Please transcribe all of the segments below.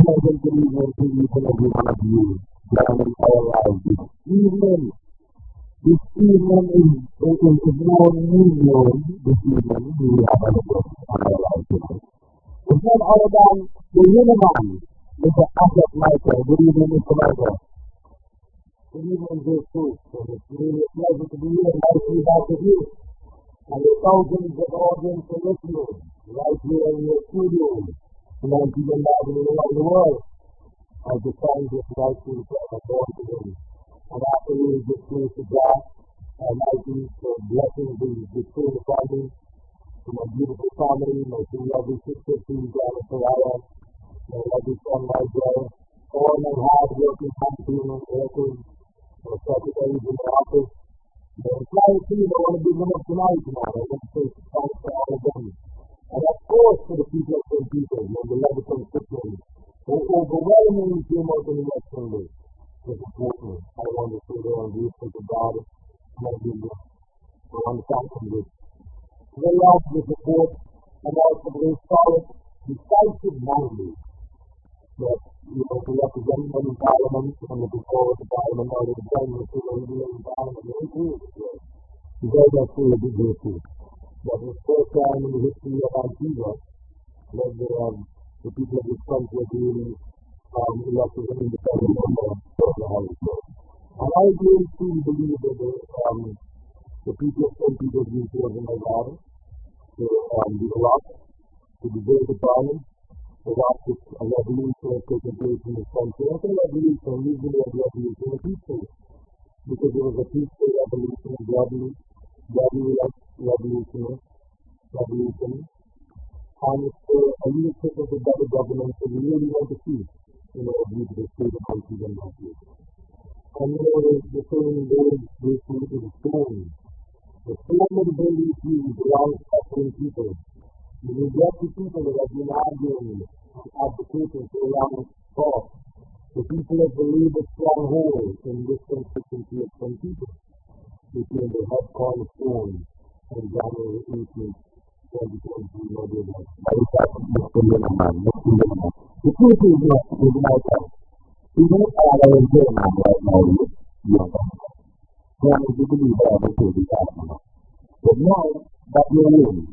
pleasant believers in each and every one of you that I'm in our lives this evening is more new this evening we have a look on our lives today. It's none other than the Uniman, Mr. Asset Michael. Good evening, Mr. Michael. Good evening, Jesus. It's really a pleasure to be here and nice to be back with you. And the thousands of audience are listening right here in your studio. And I'm even laughing around the world as the songs of rightful are born today. And after we give praise to God, Almighty, for blessing the spirit upon me, to my beautiful family, my two lovely sisters, Janice Soraya, my lovely son, Michael, all my hard-working campaign workers, my secretaries in the office, the entire team I want to be one of tonight, I want to say thanks to all of them. And of course, for the people of St. Peter, and the Leviton Christians, who overwhelmingly came out in the next Sunday to support me. I want to say they are grateful to God, and I give them. I want to thank them with very often the support, and also very solid, decisive mandate that, to represent them in Parliament, and looking forward to Parliament, or to join the Civil in Parliament, very clear this year. Because I feel a big grateful. That was the first time in the history of Antigua that the people of this country are being elected an independent member of the House. And I really truly believe that the people of St. Peter have been chosen by God to be the rock, to be built upon, to watch a revolution has taken place in this country. Not a revolution, usually a revolution, a peaceful, because it was a peaceful revolution, a revolution, and it's a leadership of the better government that we really want to see in our beautiful state of countries and countries. And the saying goes, this is the stone. The stone that brings you the long-suffering people. You will get the people that have been arguing and advocating for a long talk. The people that believe a stronghold in this constituency of some people. Between the head cornerstone and January 18th, 2020, no day that. I was asking Mr. Lineman. The truth is that, even if I was doing that right now, then I believe that I was doing that. But now that you're in,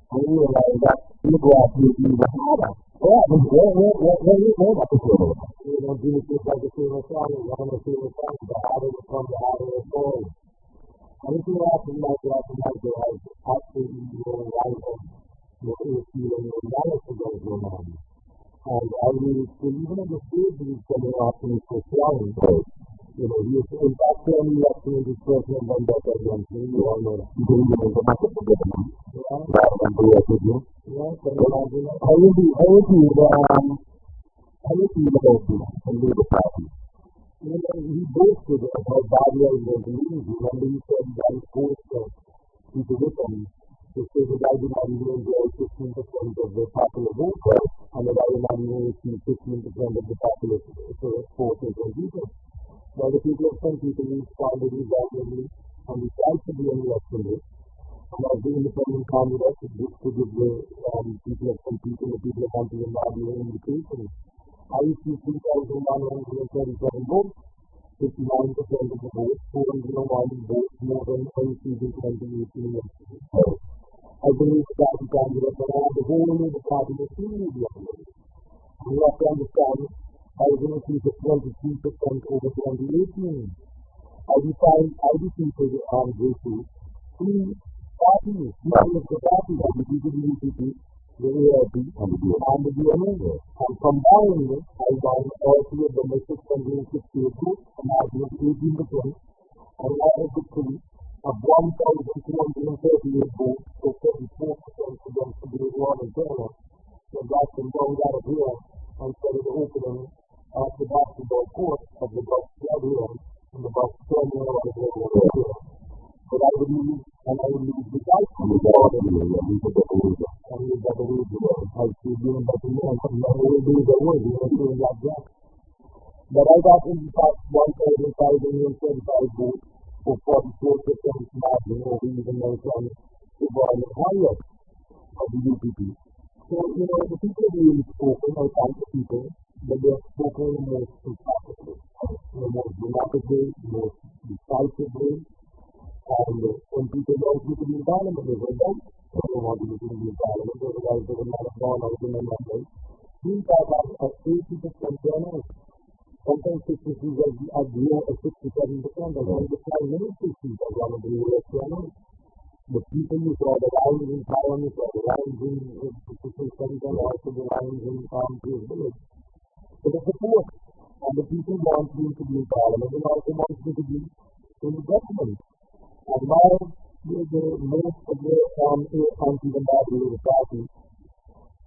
I realize that you go out to even harder Where about the field? Jesus like the famous song, one of the famous songs, the harder it comes, the harder it falls. Anything after like that has absolutely no right of feeling or malice against your mind. And I really feel even in the stage he's coming off in his Christianity, he is in fact fairly left in his personal vendetta against me, you all know that. You can even go back to the government. Yeah, Rather than do what you do. yeah, can you imagine that? How would you about this and leave the party? He boasted of how badly I was going to lose. Remember he said that I forced people with him to say that I did not even enjoy 15% of the popular vote and that I would not even receive 15% of the popular forces and people. Now the people of some people responded resoundingly and decisively on election day. And as the independent candidate, this could give the people of some people, the people of Anti and Madi an indication. I received 3,137 votes, 59% of the votes, 401 votes more than I received in 2018 election. I believe that the candidate that had the whole of the party was extremely uploaded. You have to understand, I was in a seat of 23% over 2018. I defeated JC, three parties, the party, the UPP, the AIP, and the DMA. And combined, I won all three of them by 668 votes, and I was 18%, and I had a victory of 1,238 votes, so 34% against the Great Wall in China. So that's been rolled out of here and started the opening of the basketball court of the bus stadium and the bus terminal of the World. But I would lose, and I would lose the guys from the ball, and we got the lead. I see you in the end, and I will do the word, doing like that. But I got in fact 1,535 votes for 44% margin over even though from the ball higher of the UPP. So, the people really spoken, I thank the people, but they have spoken in the most emphatically, in the most dramatic way, the most decisive way. And when people don't look at the environment, they say, I don't want to look at the environment, otherwise they would not have gone out in the Monday. These are about 80% turnout. Sometimes 63 as low as 67%, and when the Prime Minister sees as one of the lowest turnout. The people who saw the lines in town, who saw the lines in the Pacific Center, also the lines in Palmtree Village. So the support, and the people want me to be in Parliament, and also want me to be in the government. And now, the most of the anti-Zimbabwe party,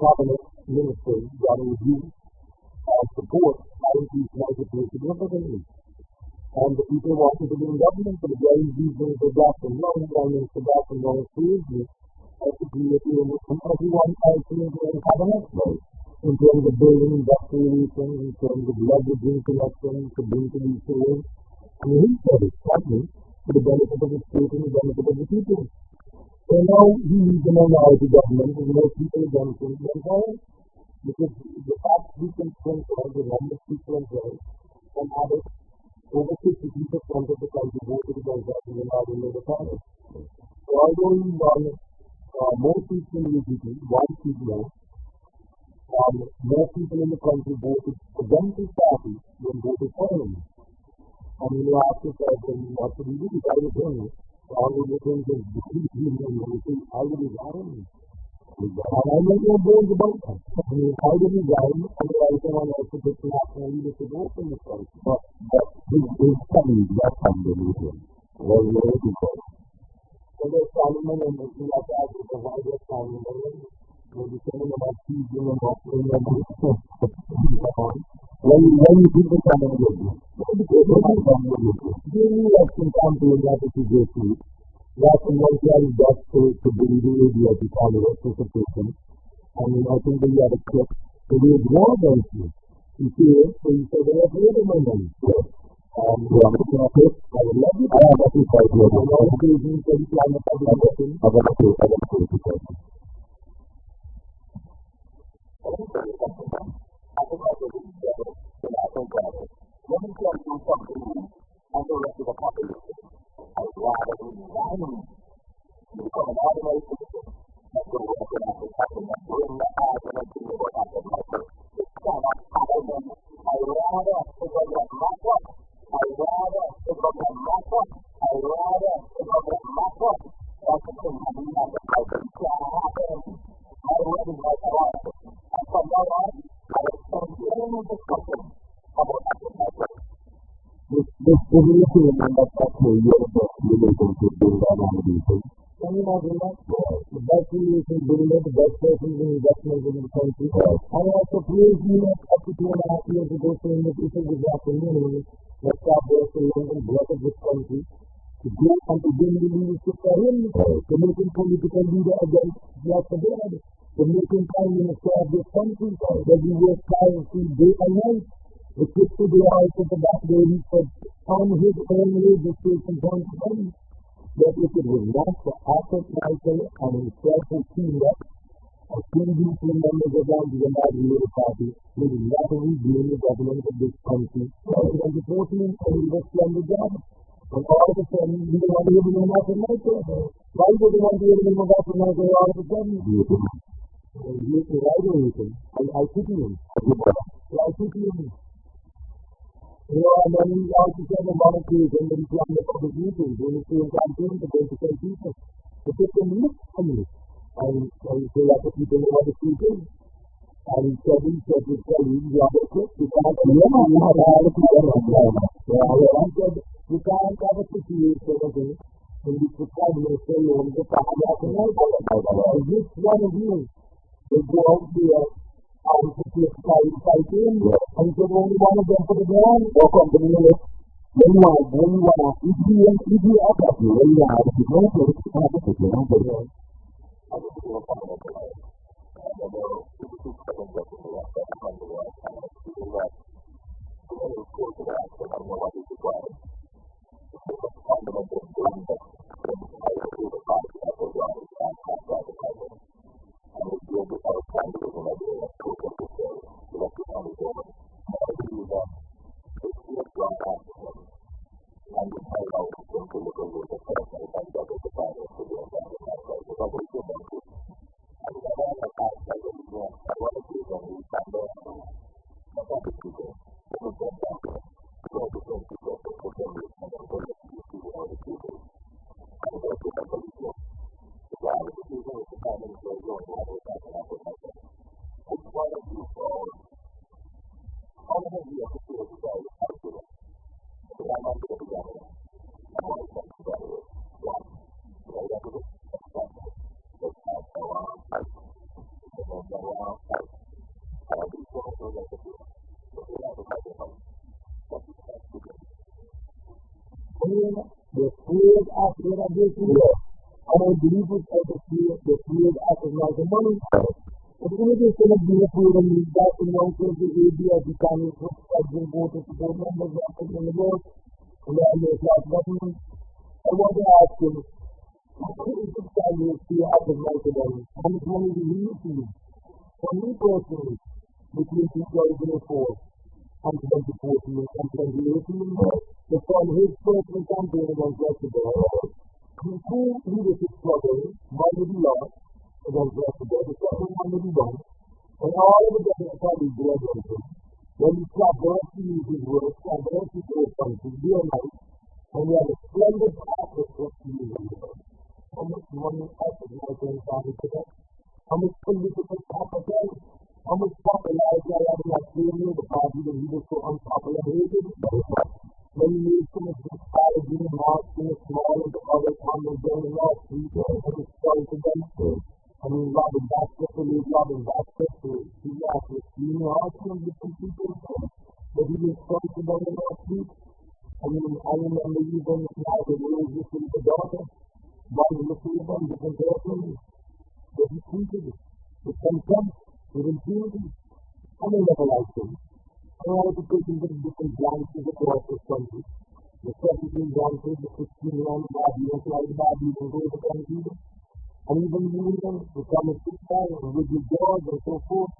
cabinet ministers, got a review and support by increased legislation significantly. And the people wanted to be in government for the very reasons they got from long, Mr. Jackson long seriously, as to create everyone else in the cabinet, in terms of building industrial relations, in terms of leveraging connections to bring to these sales. And he said it, certainly, for the benefit of the state and the benefit of the people. So now he needs a minority government, and most people against him, because the fact we can think of the number of people involved, and have it over 50% of the country voted against us in the Northern Labour Party. So although he won more seats in the UPP, one seat more people in the country voted against his party than voted for him. And you ask yourself, what should he do? I was saying, all of the things is defeat him, and you say, I will resign. And I make no bones about that. I mean, how did he resign? Otherwise, someone else would take national leadership over in the country. But his family, that family, was waiting for him. So there's Solomon and the King of Africa, the widest family, maybe saying about teasing and offering and when you people come in with you, during the election campaign that is exactly, that's when one guy got to bring the idea to Congress to support him. And I think they had a clip to raise war against you. You see it, so you say, they have really no money. I'm looking at it, I would love you. I have a few questions. I don't know if you can plan the public election. I got a few questions. I think I will be better than I think I will. Let me tell you something, and the rest of the population. I would rather resign to become an ordinary citizen than to work in a profession that bring the argument to you about the life rather it doesn't matter. I rather it doesn't matter. I rather it doesn't matter. That's the thing. I mean, that's the problem. It can't happen. My word is like a lot. And from now on, I will spend any discussion about that. This relationship and that's actually your best relationship build on all these things. Can you imagine that? The best relationship builder, the best person in investment in the country. And also please me up to 2.5 years ago saying that if it was afternoon, let's start there to London, block of this country, to go and to bring the leadership for him, to make him political leader against Black Sabbath, to make him prime minister of this country, that he works tirelessly day and night. It took to the eyes of the back there, he said, on his own legislation point of view, that if it was not for Arthur Michael and himself who teamed up, as PDP members of the Labour Party, they would not regain the government of this country. And the 14th, and he was done the job. And all of a sudden, we don't want to hear the name of Arthur Michael. Why would they want to hear the name of Arthur Michael all of a sudden? I pity him. I pity him. And then he also said a lot of things and then he planned the public meetings when he came campaign to go to 10 people. To put them look at me. And so that the people know what the truth is. And he said to tell you, you have a clip, you can't have a people on the I said, you can't have a situation again. And you put that in the say, you want to get back and and this one of you will go out there and to take fight in, and he said, only one of them put it down, walk on the minute. When you want to, if you have that, you really have to go to it, you have to take it on the way. The field after that this year, I don't believe it as the field after like money. But when it is going to be a field and you got to know to the idea of the kind of subject voters to board members in the world, and then there's like government, I want to ask him, what is the time you see after like them? How much money do you use to use? For me personally, between 2004 and 2014 and 2018, the from his personal campaign against Yesterday, through leadership struggle, one will be lost against Yesterday, the second one will be won, and all of the different parties do against him. When we stop both to use his words, and both to do something, day and night, and we have a splendid practice of using his words. How much money effort my friends have today? How much political capital? How much popularity I have in Australia, the party that he was so unpopular hated? When he made so much disparity and marching as small as the other comments down in North Street, and it's sorry to them. I mean, Robin Baxter, he asked me, you know, how some different people, but he was sorry to them in North Street. I mean, I remember even now the words you see the daughter, one looking at them, different persons, but he treated it with contempt, with impunity. I never liked him. I wanted to take him to different branches across this country. The 17 branches, the 16 around the Bobby, and like Bobby, and go to the country. And even Union, the Thomas Pittsburgh, and Woodley George, and so forth.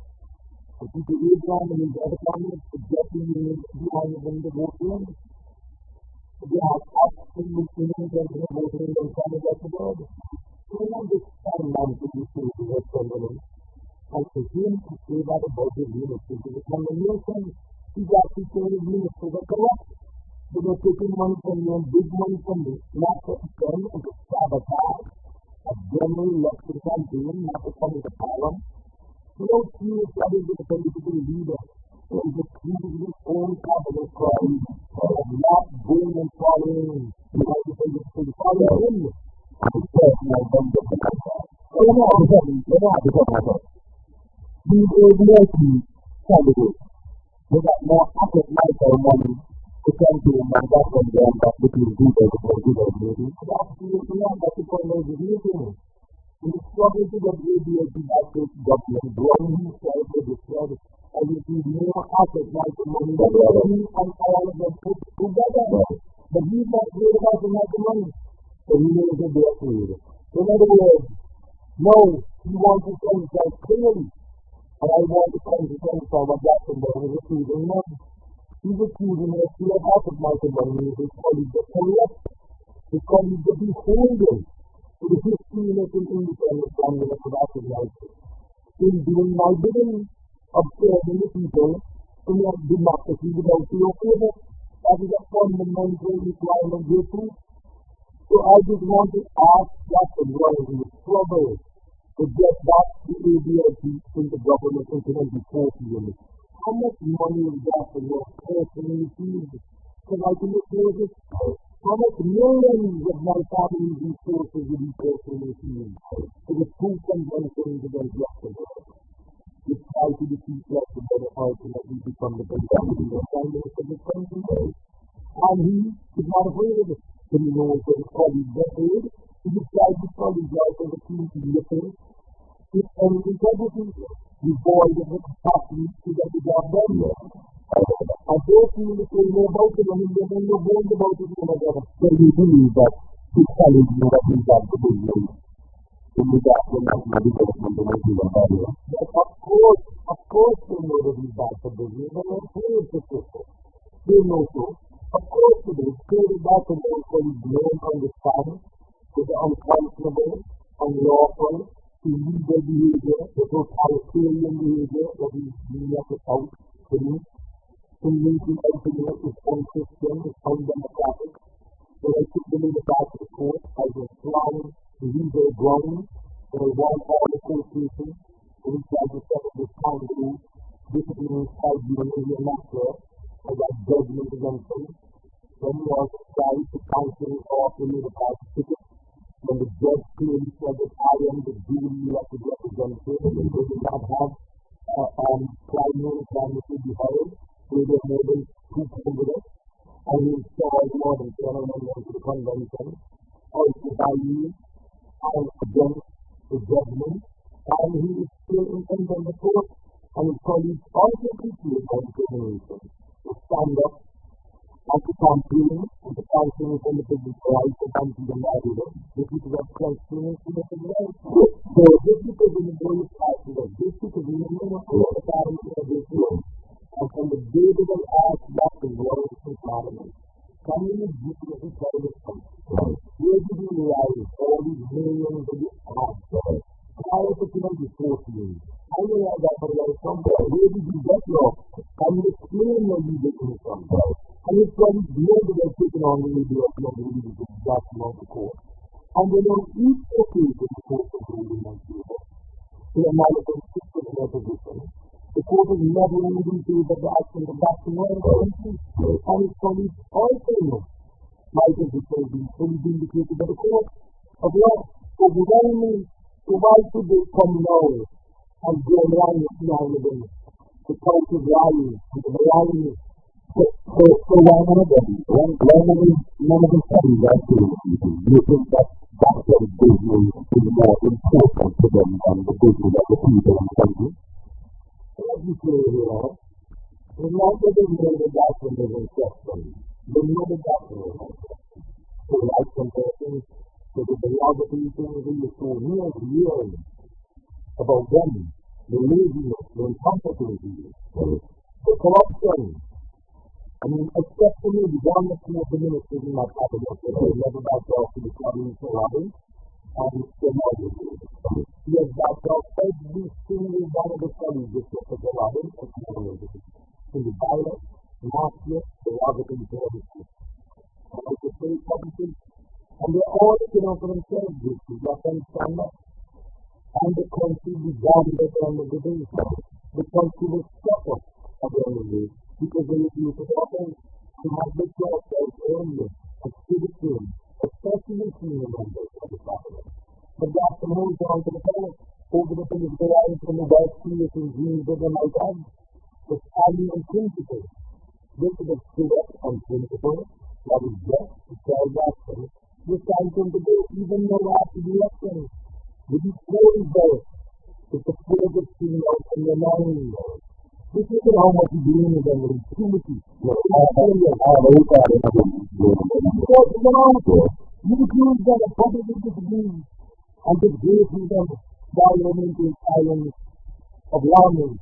And Peter Abraham and his other comments, the Jeffrey Union behind them to vote in. They have absolutely Unions and the voting in Canada to go. So we have this man to be seen to West Cumberland. And for him to say that about his unity, to become a nation, He's actually saying his ministers are corrupt. But they're taking money from you and big money from you, not to spend and to sabotage a general election campaign, not to come into power. You don't see this other than a political leader who is accusing his own cabinet crime of not going and following the United States following him. It's personal, don't get the contact. So let me have to talk about that. These ADLP candidates, they got more asset lighter money to campaign than that from them that between people before people maybe. It's absolutely not that the point of the meeting. In the struggle to get ADLP back to its government, growing himself with the thread, and you see more asset lighter money than he and all of them put together. But he's not worried about the lighter money. So he knows that they're afraid. So in other words, no, he wants to say himself clearly. And I want to come to from what Jacksonville is accusing him. He's accusing him of stealing half of Michael Money. His colleagues are corrupt. His colleagues are beholden to the history-less and independent family of asset lighter. In doing my bidding of serving the people in a democracy without fear of favor, that is a fundamental requirement here too. So I just want to ask Jacksonville in the struggle to get back the ADLP into government in 2040. How much money is that for your personal received? Can I can declare this? How much millions of my family's resources will be personally received? For the two conventions against Luxembourg. We try to defeat Luxembourg and ultimately become the president of this country. And he is not afraid of it. But he knows that his colleagues are afraid. He decides his colleagues are for the team to be afraid. It's any integrity, devoid of the capacity to get the job done. And those who will say more about it, and they don't know more about it than ever. So you believe that his colleagues know what he's got to do in the gap for national development and Nigerian barrier. But of course they know that he's bad for business, and they're afraid to system. They know so. Of course it is. Created back and more for his blame on the stand, with the unconscionable, unlawful, illegal behavior, the totalitarian behavior that is being left out to me, in linking everything is unchristian, is undemocratic. So I took them in the back of the court as a strong legal ground, and I want all the associations, and we tried to set up this council, disciplining tribunal in the matter, I got judgment against them. Then we also tried to counsel off the middle party ticket. When the judge clearly said that I am the duly elected representative, and they did not have primary candidacy be held, they were more than 2 candidates, and he installed more than 10 amendments to the convention, also by you, and against the judgment, and he is still in the court, and his colleagues also conclude on discrimination. To stand up and to campaign and to counsel from the public rights of anti-America, the people of questioning to make it right. So this because in the very past, this because in the middle of the parliament of this world, and from the day that they asked back the world in parliament, coming in different private countries, where did you realize all these millions of this ads? Prior to 2014, I realized that for like somewhere, where did you get your, can you explain where you get it from? And it's probably know that they're taking on the radio of the religion to exactly on the court. And then on each occasion, the court is ruling on people. So they're not consistent in their position. The court is never even in favor of the action of back to one country. And its colleagues also know my position has been fully vindicated by the court of law. Overwhelmingly, so why should they come now and go along with now and again? The court is lying, and the lying. So why none of them? None of the studies are doing anything. Do you think that sort of business is more important to them than the business of the people in the country? As you say here, it's not that they know the doctrine is instruction. They know the doctrine is instruction. So like comparison to the biography things in the school years about them, the laziness, the incompetency, the corruption. I mean, except for me, the government of the ministers in my cabinet, they never backed off to the studying for Robin, and still not with you. He has backed off every single one of the studies just for Robin, and in the dialect, Marcia, the Robert and Jordan. And they could say something, and they're all looking out for themselves, this is what I'm saying. And the country began at the end of the day. The country was suffer at the end of the day because they refused to open to have the church as only as citizens, especially senior members of the family. But that's the moved on to the power over the things they are from the West Street and dreams of the night on. The value and principle. This is a correct and principle that is just to tell action. This time from the day, even though after the election, with the story there, it's the fear of seeing out in the line. This is how much you doing with them in Timothy. You choose that a public disagrees and the grace in them down into the islands of Lamu.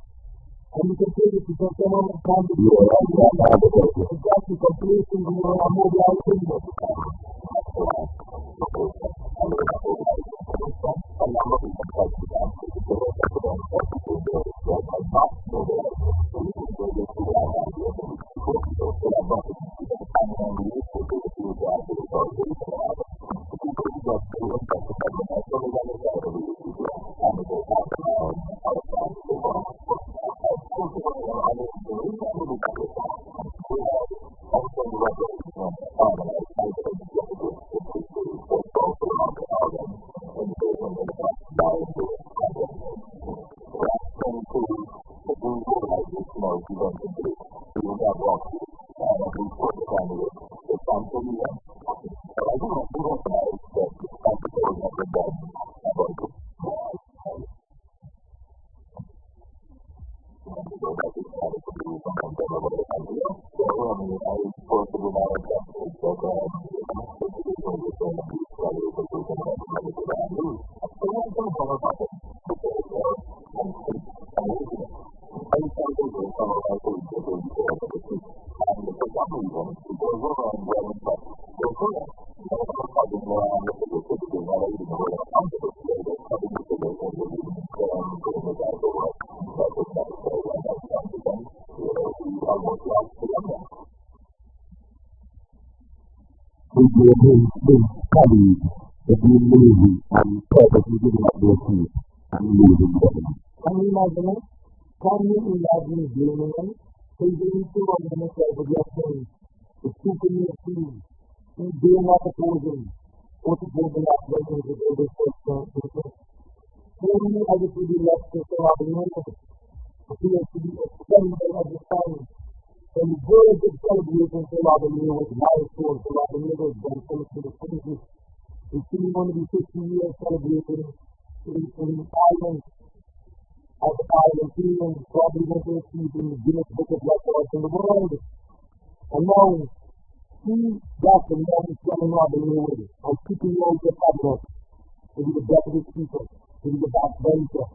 And you can say that you can come on and come to you. Exactly, completion of your mobilization. Studied that you lazy and purposely giving up their feet and losing them. Can you imagine it? Can you imagine blaming them? So you need to understand what you're saying. The super new team, they are not opposing. What is going on with the other person? So many other people left to say, I don't know. Appears to be extended at the time. And the very good celebration for Lavinia was milestone for Lavinia was done to the citizens. It's still going to be 50 years celebrating in Ireland as the island team probably going to achieve in the Guinness Book of Records in the world. And now, see that the man is coming Lavinia with it and keeping out the cabinet to be the deputy speaker, to be the backbencher,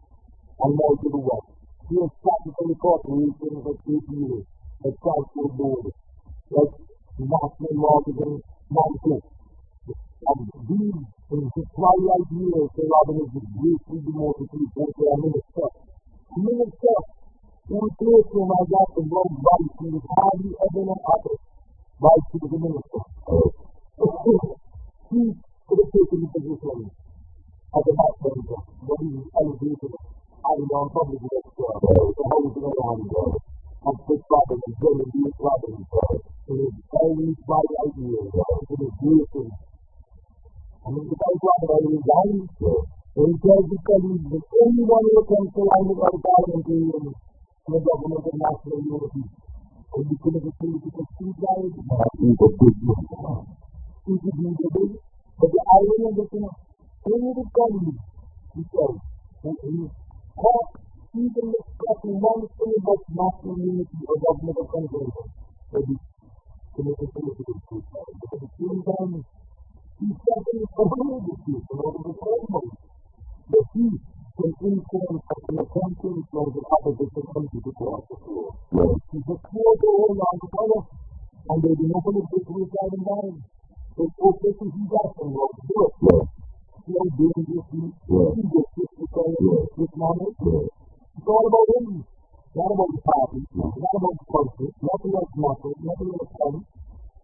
and now to the West. He has practically corporations for 8 years. The transport board, like national marketing, marketing. And these, in his twilight years, Sir Robin is greatly demoted to report to a minister. Minister, who replaced him as that the wrong vice, he was hardly ever an artist, vice to the minister. He could have taken the position as a backbencher, but he was elevated as a non-public minister, the housing around and Chris Robin and Jim and D.S. Robin in his very twilight years, in his greatness. I mean, the guy Robin is dying, and he tells his colleagues that anyone who attempts to line with our parliamentarians in the government of national unity will be committed to political suicide. But the irony of the thing, any of his colleagues, he says, that he caught even discussing one thing about national unity or government of convention will be committed to political suicide. But at the same time, he certainly avoided this case in order to promote that he can influence and can attempt to influence the opposition country to cross the floor. He's a clear to hold on to power, and there will be no political suicide in mind. So it's okay to see that and what to do it. Slow doing this, he gets this to say, this moment. It's all about him. not about the party, not about the culture, nothing else matters, nothing else counts.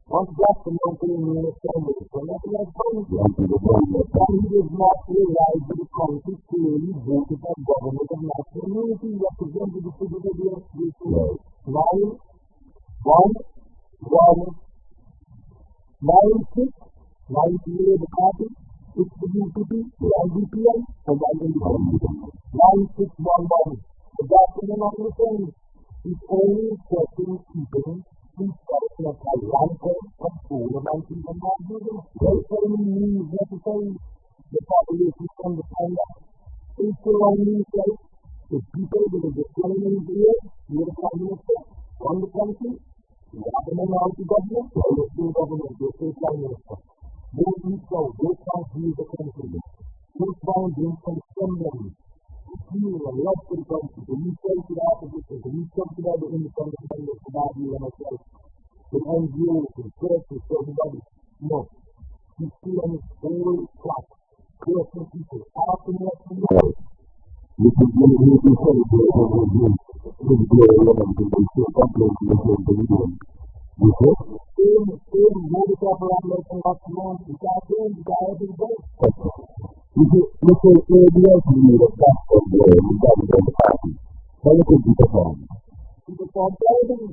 Once that's the one thing you understand with it, so nothing else counts. And he does not realize that the country clearly voted for government of national unity represented the figure of the nine, one, one, 96, 98 the party, 6 the UPP, 1 DPM, and 1 independent. 9611. The document on the thing is only setting keeping instruction of tyrannical control of people not using. They only means necessary the population to understand that. It's the only place the people that are determining here, you're the prime minister, run the country, you have a minority government, or the state government, the state prime minister. Both each out, both can't use the country. Both bound in some semblance. Feel and love for the country, to reach out to the opposition, to reach out to the other independent members, to Bobby and myself, to NGOs, to churches, to everybody. No. He's still on his whole track. Creating people, asking us to know. You can do it, you can say it, you can do it. You can do it, you can do it, you can do it, you can do it. You see? Same modus operandi from last month, you can't change, you can't have it both. You see, let's say ABS need a platform there, you got it on the party. How you can perform? You perform driving.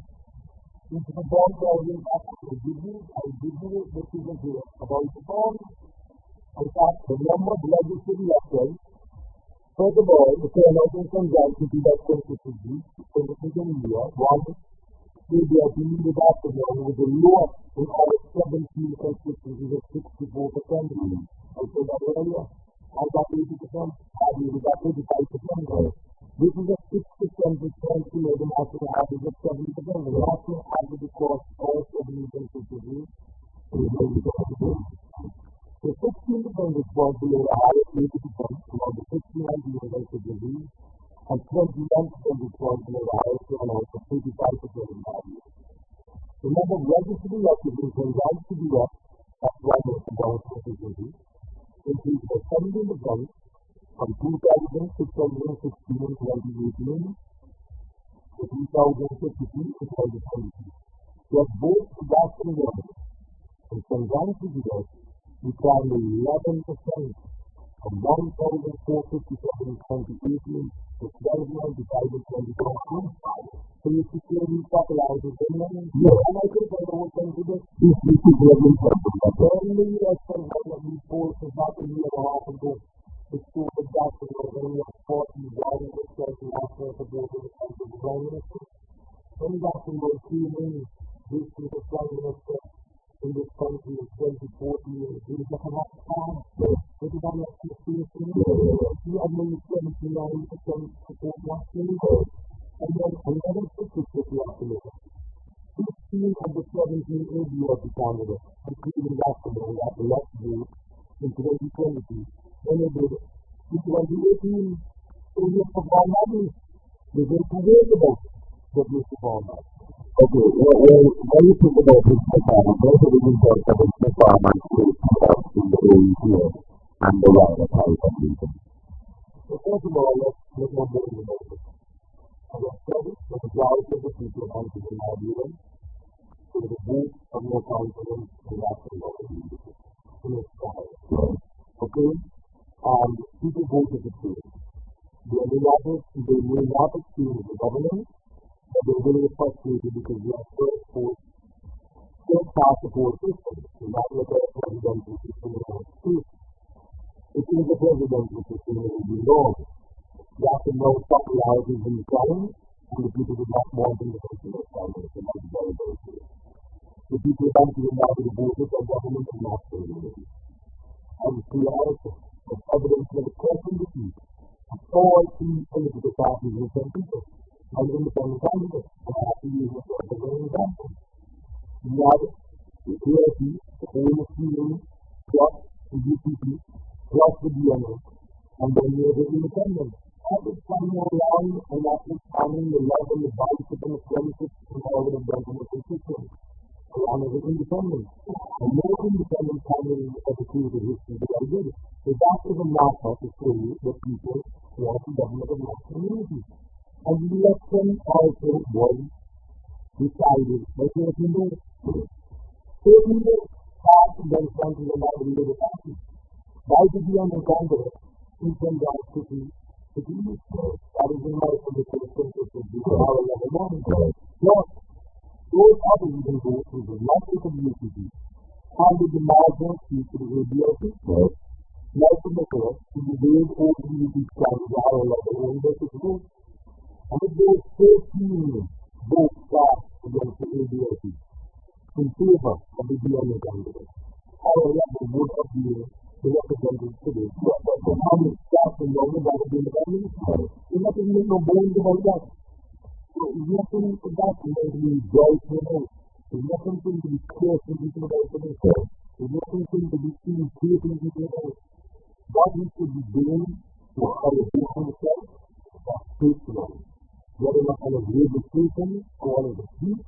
You perform driving after the business, and business decisions here about perform. In fact, the number of legislative elections, first of all, the turnout in conjunction to that constituency, in India, one, ABS needed after them was the lowest in all 17 constituencies of 64%. I said that earlier. I got 80%, we got 85%. This is a 6% difference to the national average of 70%. The national average across all 17 constituencies is 80%. So 16% was below the highest 80%, about the 69% constituencies, and 21% was below the highest amount of 35% in that year. The number of registered electors in conjunction to the US, that's why most of our constituencies, increased by 17% from 2,616 in 2018 to 3,052 in 2022. Yet both the Boston government and conjunction to that, we climbed 11% from 1,457 in 2018 to 1,295 in 2022. So you see clearly popularizes the money. And I think I don't want to do this. These people have been talking about that. Only US have been forced to not a year and a half ago. The school of Jackson was only at 41% national support in the country of the Prime Minister. When Jackson was feeling this is the Prime Minister in this country in 2014, he was like a rock star. It was on like 16 he had only 79% support nationally. And then another 50% nationally. 16 of the 17 ABS candidates, including Jackson, that left group in 2020. When they did it. In 2018, ABS performed badly. They didn't forget about that they performed badly. Okay, when you think about this performance, what do you think of the performance in the AECS and the wider type of people? So first of all, let's look more broadly about it. As I said, the majority of the people answered in Nigeria, so the vote of more confidence in national government in its power. Okay? People voted to change. They may not experience the government, but they will be frustrated because we are still past the poor system. We're not like a presidential system in our state. It is a presidential system that will be wrong. You have to know popularity is in the challenge, and the people do not want them to consider challenge. And that's very, very clear. The people want to allow the voters of government is not favorable. And clear also. Of evidence that the question defeat of all three political parties in some people and independent candidates. I have to use this as an example. You have the KLP, the ANSP, plus the UPP, plus the DNO, and then you have the independent. At this time around, and at this time, the love and the bicycle and the friendship and all of the government constituents. And as an independent, and no independent candidate of the creative history that I did. So that is a matter to show you that people want the government of national unity. An election also was decided by the Hindu. So Hindu passed then something about the Hindu party. Why did he understand it? He came down to the East Coast. That is in my opinion, the hour of the morning. So, those other Indian groups who did not take the UCP handed the margin to the ABLP. Like the Nicholas, who made over the UCP standard the hour of the morning. And it was 13 votes cast against the ABLP in favor of the DMA candidate. However, the vote of the representatives today, the Congress staff in London by the independent, there's nothing no bones about that. So there's nothing for that to make me right to know. There's nothing to be clear to people about the themselves. There's nothing to be seen clear to people about what we should be doing to how to do ourselves. That's personal. Whether or not on a registration or on a speech,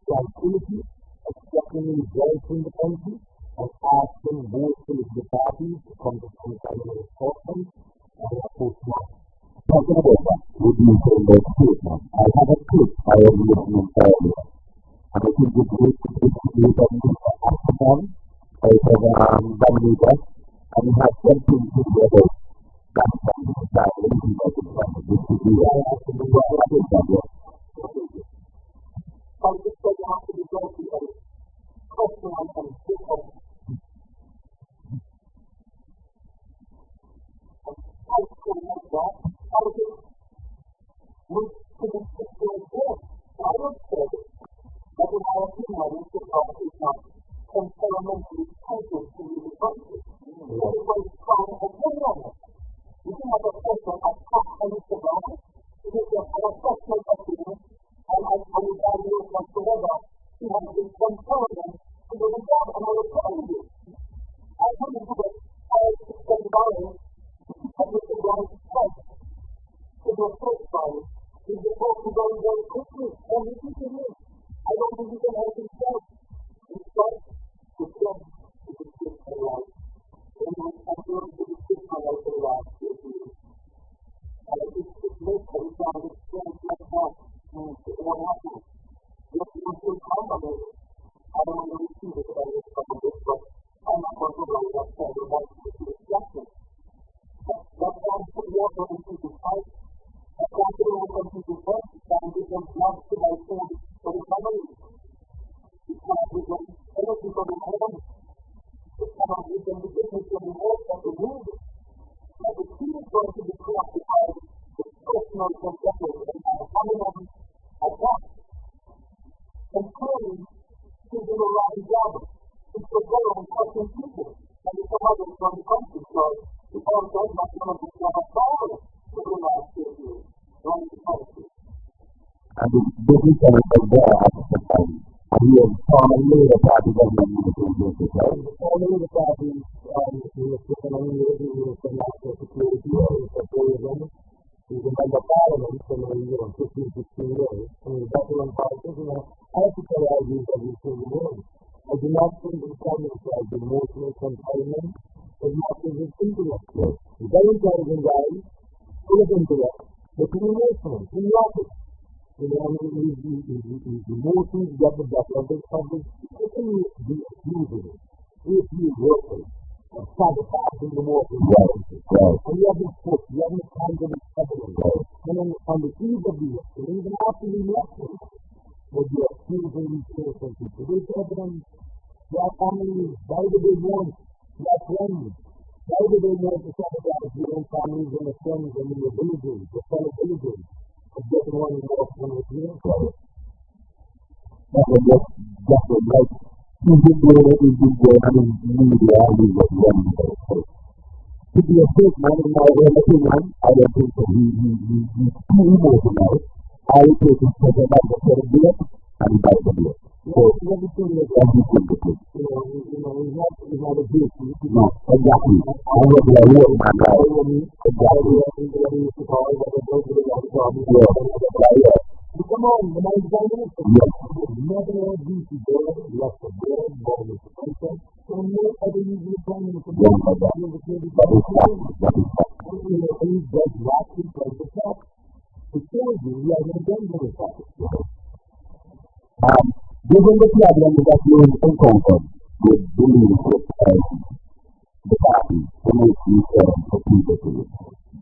tranquility, accepting the results in the country, and asking both political parties to come to some kind of enforcement and a post-mortem. Talking about that, would you say that statement? I have a clip I was listening earlier, and I think it's good to distribute on this afternoon out of Dominica, and we have something to say about that kind of style that we can distribute. I have to do what I think that was. I just said you have to be very clear. Question and different. I couldn't make that. I would just move to the situation. I would say that in my opinion, this policy is not fundamentally crucial to the country. Everybody's trying to opinion on it. You can have a question of how can you survive? You can have an assessment of things, and I would argue whatsoever. You have been confirming to the result, and I will tell you. I wouldn't do it. I would spend money everything that is spent to the first time is supposed to go very quickly and repeatedly. I don't think you can help yourself. Instead, the judge is a system life. And you have to look at the system life for the last 50 years. And it makes every time it's changed like that. What happens? Yes, you can combine it. I don't want to receive it about this couple of but I'm not going to go that far. I want to be accepted. That's why I'm putting up on the people's fight. That's why I'm putting up on people's fight. Trying to get them jobs to my phone for the family. It's not to get anything for the home. It's not to get them the business of the work and the mood. But the key is going to be preoccupied with personal conceptions and coming on at that. And clearly, she's in a wrong job. It's the goal of touching people. And it's a mother from the country. So the all does not want to have a power for the last 2 years. Wrong the country. And this is a there at the time. And he has formerly the party government in the previous year. Formerly the party he was given a new for national security and for tourism. He's a member of parliament for 15, 16 years. And he's veteran politician. I have to tell you that he's in the world. I do not think the Congress has emotional confinement as much as his intellect. He's a very intelligent guy, full of intellect, but he's emotional, he's logic. His emotions get the better of his public. He can be accusable if he is working and sabotaging the work of the and you have his foot, you have his hands on his evidence. And then on the eve of the election, even after the election, would be accusing these innocent people. They said to them, their families, why do they want their friends? Why do they want to sabotage their own families and their friends and their villages, their fellow villagers, of getting one more from the freedom club? That was just like he's been doing it, I mean, media, he's been running it. To be a fake man, in my own opinion, I don't think that he's too emotional. I would take him for the night of the bullet, and he bites the bullet. So, everything is everything to do. He's not a beauty. No, exactly. I was a war man, right? Exactly. Come on, the man's going to yes. Never had beauty there, left the board, ball with the person, and no other usually coming with the board. That is fact. He's just laughing from the top. security, he hasn't done very well. Given the problem that you encountered with the leadership of the party to make you competitive,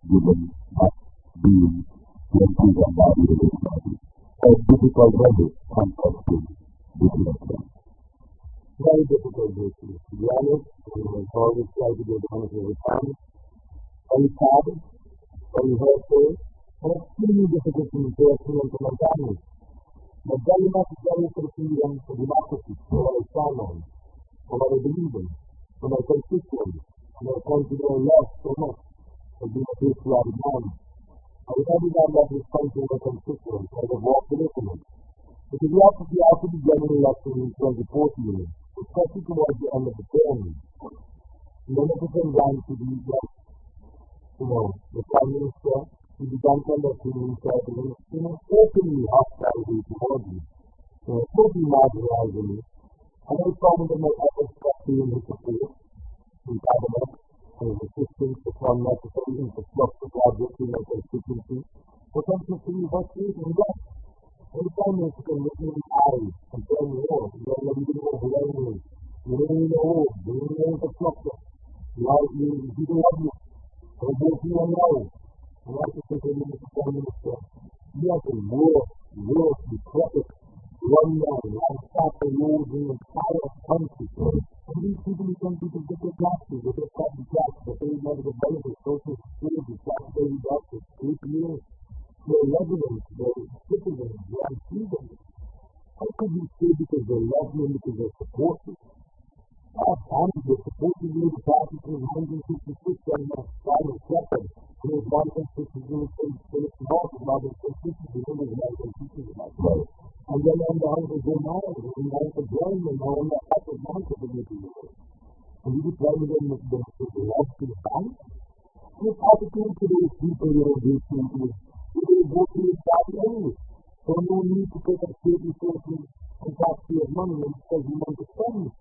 given that being the improvement body of the party, how difficult was it contesting this election? Very difficult issue. To be honest, we have always tried to get the benefit of the time. Very sad, very hurtful, and extremely difficult to personally and to my family. But very necessary for the freedom, for democracy, for what I stand on, for what I believe in, for my constituents, and I thank you very much so much for being a patriotic man. I would never have left this country and my constituents. I have walked away from it. Because we have to be after the general election in 2014, especially towards the end of the term. None of us are going to be like, the Prime Minister, he began conducting himself in an openly hostile way towards me, totally marginalizing me. And I found that my efforts kept being his support in cabinet and his assistance to fund necessary infrastructure projects in my constituency, but unfortunately he was creating that. And the Prime Minister can look me in the eyes and tell me, you don't even know who I am. You don't even know roads, you don't even know infrastructure. You don't love you. I go to you now. And I have to say to him, Mr. Prime Minister, you have to work, decrepit, run down, ransack the roads in the entire country. And these people, some people get their taxes, they get property tax, they pay medical benefits, social security, tax-paying doctors, APA. They're residents, they're citizens, they're freedom. How could you say because they love me, because they support me? Our family, they supported me, the party since 1956, and my father accepted. And his one constituency was Philip North, his mother's constituency, his American constituency. And then on the House of Germany, and then for Germany, and on the House of Manchester, and you could tell me then the love to the family? And it's opportunity to those people, these people, they go to his party anyway. So no need to take up state resources and taxpayers' money because you want to spend it.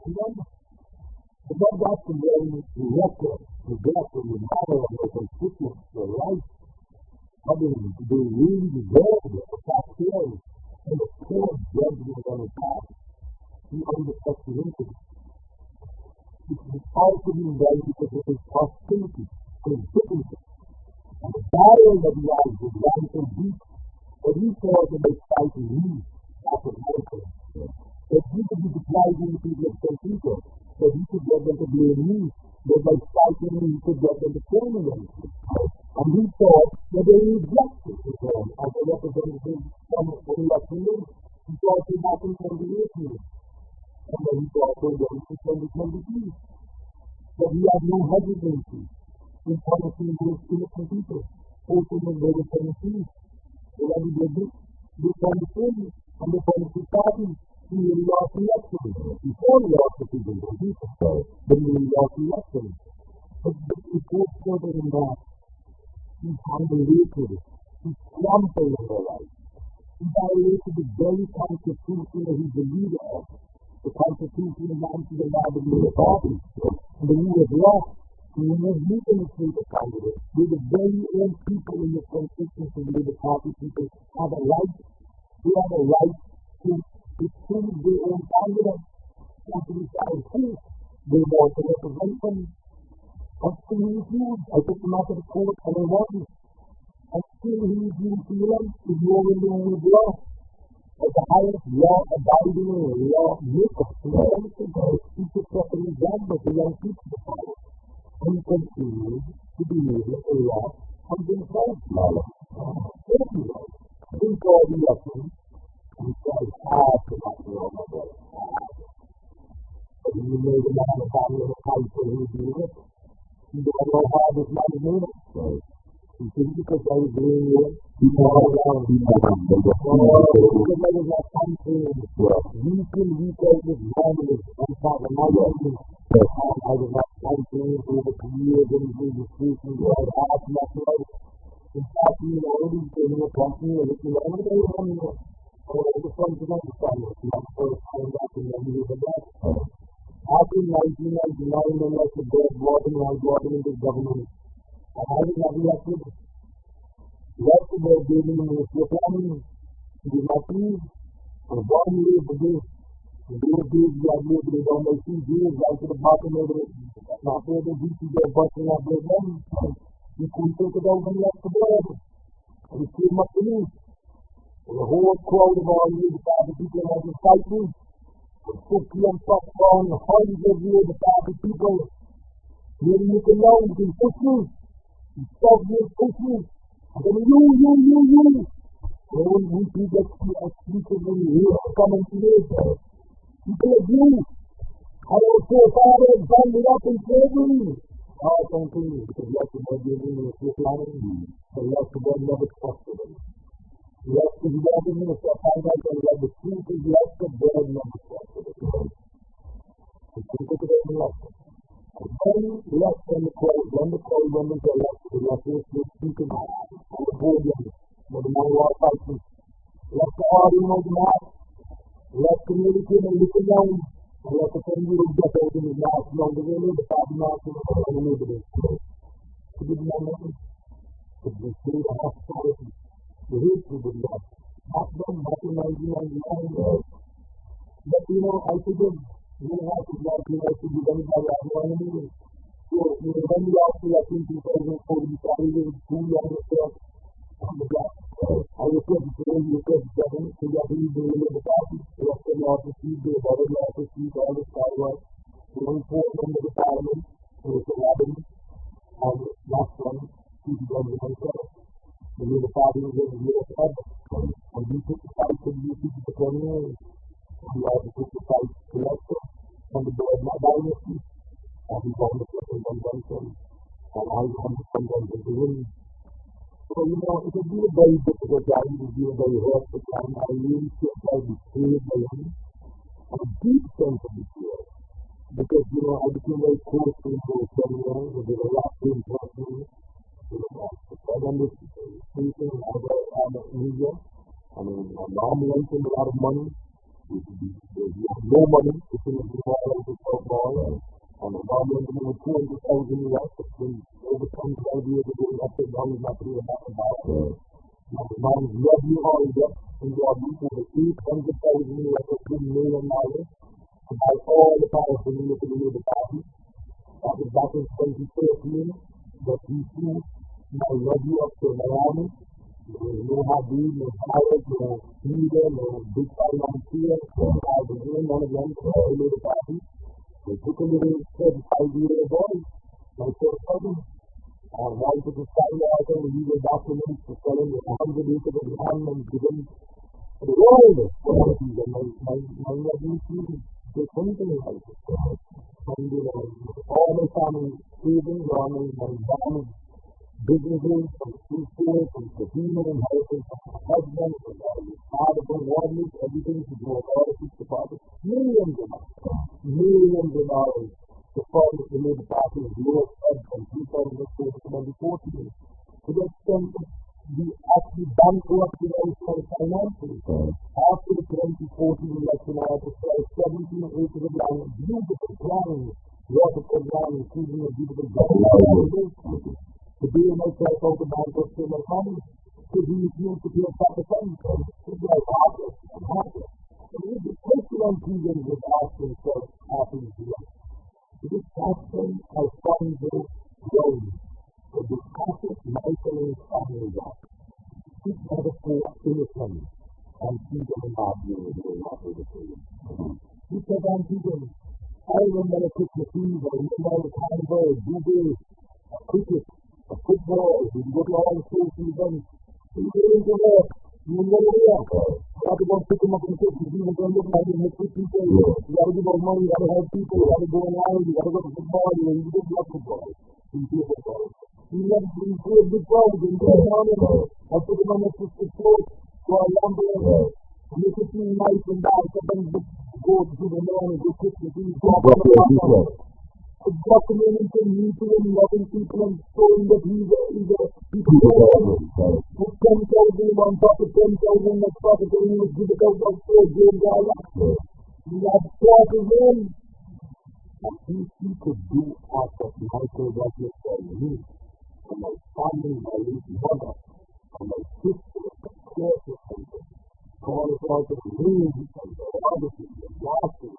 But that got to learn the record, the death, and the matter of their constituents, their life. They really deserve it, the taxpayers, and the poor judgment on the past. He understood the interest. It's also being done because of his hostility, his differences. And the battle that he has with radical beat, that he thought that they fighting me, that was Michael. That he could be surprising the people of St. Peter, that he could get them to blame me, that by fighting me, he could get them to turn against me. And he thought that they rejected him as a representative from the election year. He thought it happened in 2018. And then he thought it again in 2023. That he had no hesitancy in punishing those innocent people, forcing them to vote for the peace. They had to do this, they punished him, and they punished his party. He really lost the election. Before he lost the people, but he really lost the election. But it goes further than that. He violated it. He trampled on their rights. He violated the very constitution that he's the leader of. The constitution of the Labour Party. And the rule of law. And when you're making a Labour candidate, with the very own people in the constitution of the Labour Party, people have a right. They have a right to choose their own candidate. And to decide who they want to represent them. And still he refused. I took him out of the court and I wasn't. And still he refused to elect, ignoring the rule of law. As the highest law abiding law maker in the country, he took up an example for young people to follow. And he continued to be able to law of himself. Anyway, in all the election, he said, to not know my brother. But he made a man of family of a type where he was doing it. He don't know how this man is made it. He said, because I was doing it, he thought around, because I was not something, week out with normally, and thought of my life, I was not something over the years and the streets and the house, nothing else. In fact, already came in a company, and it's the only day I'm in it. So I just wanted to understand it. My first time back in the years of that. After 1999, when I was dead, I brought him into government. And I was not elected. Yesterday, dealing with your family, with my kids, and one year to do. And those kids got lived, they don't make 2 years right to the bottom of it. Not there, the beaches are busting out their money. You couldn't take it over and left the border. And it came up to me. And the whole crowd of all you, the 5 people that had to fight me, the 50 and fuck on hundreds of you, the 5 people. Maybe you can know, you can push me. You stop me and push me. And then you. And when we get exclusively here, coming to this, people like you, I don't feel father and band it up in slavery. I don't think because yesterday giving me a flip line, so yesterday never trusted him. Yesterday, you have to know if I find out that the truth is yesterday never trusted him. So think of it as a lesson. And then less than the cold, when the cold, when the less, the less is speaking out. On the podium, with the money all fighting. Let the audience know the math. Let community and look around. And let the community get out in the last long the way, the 5 miles and the neighborhood. To give them money, to be free and hospitality. The history would love. Back then, back in 1999, but you know, I forgive. You don't have to like you like to give anybody out of enemy. So, you know, when you ask me, I think 2004, you started with 2 young yourself on the block. I was 23, you were 27, so you have to leave the middle of the party. So, after the office, you did all the office, you all the skyward. So, when 4 members of the parliament, so it's 11, and last one, 2007. The little party was in the US ever. And we took the fight to the people for 20 years. We also took the fight to Leicester and the board of my dynasty. And we won the second convention. And I won the convention to win. So, you know, it would be a very difficult time. It would be a very hurtful time. I really feel like betrayed by him. And a deep sense of betrayal. Because, you know, I became very close to him for 20 years. I did a lot to him personally. I remember speaking out of India. I mean, my mom lent him a lot of money. There's no money. It's in the all over football. And my mom lent him over 200,000 US. It's been over 25 years ago. That's it. Mom is not doing that about it. My mom's revenue already in the over 800,000 US or $2 million to buy all the power for me to the party. That was back in 2013. But he flew my review up to Miami. There was no Habib, no Howard, no Peter, no Big Financier. I was in one of them for a little party. They took a little 35-year-old boy, my first cousin, and wanted to sign out and we were documents to sell him 100 acres of land and give him the world. My nephew, they couldn't like it. And all my family savings on my family businesses from food stores, from casino and houses, from my husband, from my father, from Wadley, everything to do with all the police department. Millions of dollars to fund the Labour Party's lowest fed from 2014 to the extent that we actually bankrupted ourselves financially. After the 2014 election, I had to sell 17 acres of land, beautiful land, waterfront land, including a beautiful garden. To bail myself out of bankruptcy of my family, to be refused to pay a proper fund. It's like heartless. So the question on Keegan was asking himself after this election. This question Alfonso Rose, the discussion Michael and his family got. This metaphor innocent and Keegan and Martin were not able to say it. He said on Keegan, I remember a Christmas Eve, I remember I was handball, Google, a cricket, a football, we go to all the social events, we go into work, you know what we are. You have to go pick them up and take them, you don't look like you make people, you got to give out money, you got to help people, you got to go online, you got to go to football, you just love football, you play football. You love to play big balls, you go down and I put them on the sister float, go a lumber and make it seem nice and nice, and then go to the morning, go kick the things, go up on the platform. Documenting meeting and loving people and showing that he's a people who 10,000 on top of 10,000 next profit and he was given out of 4 games all up. He had started in. And he could do what Michael Douglas for me, for my family, my late mother, and the history of the closest people. God is also the news and the odyssey and the gospel.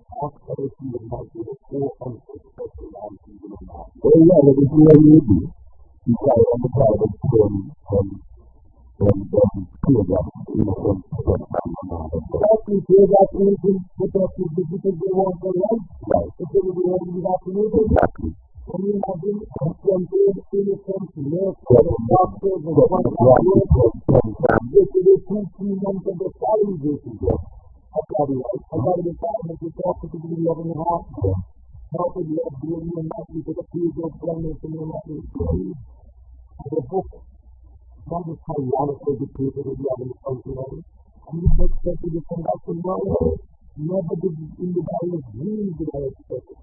Authority and might be the core unsuspected on people in that. Well, yeah, that is where you be. You try to understand it from tears up, from Actually, tears up anything because they want to life. right. If they were able to do that, Exactly. can you imagine from there to see it from the nurse, the doctors, and what this is 2-3 months of the salary basis. I got it in time to talk to the 11 and a half. How could you have doing and not be to the field of government and not be the book? Not just how you want to take the people that you have in the country. And you expected to come back to Norway. Never did in the valley dreams that I expected.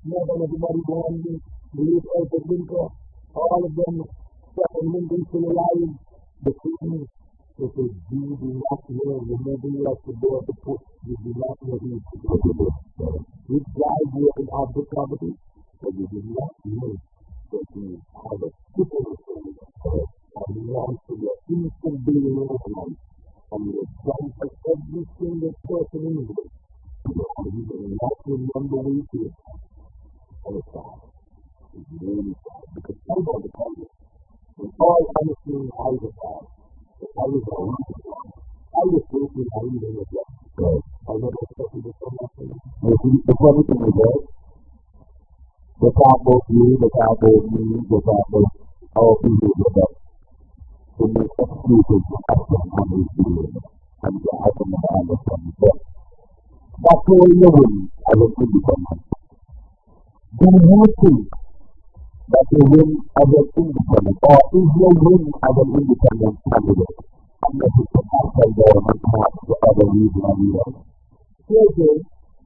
Never everybody wanted me to live out the winter. All of them stepping into the lives. The things that they do not know. You never let the door to put. You do not know who to do. You drive you an object property, but you do not know that you have a super and you want to your instant being in life. And you done for every single person in the world. And you will not remember who you feel. And it's sad. It's really sad. Because I want to tell you, in all honesty, I was sad. I was a rooted one. I was thinking I even was young. I never expected to come up to me. The funny thing is that the top of you, the top of me, the top of all people that to make excuses for acting on his doing and the outcome of the understanding. But that's why you're winning as an independent. Do you think that you win as an independent, or is your win as an independent candidate unless it's an outside government perhaps for other regional leaders? Thirdly,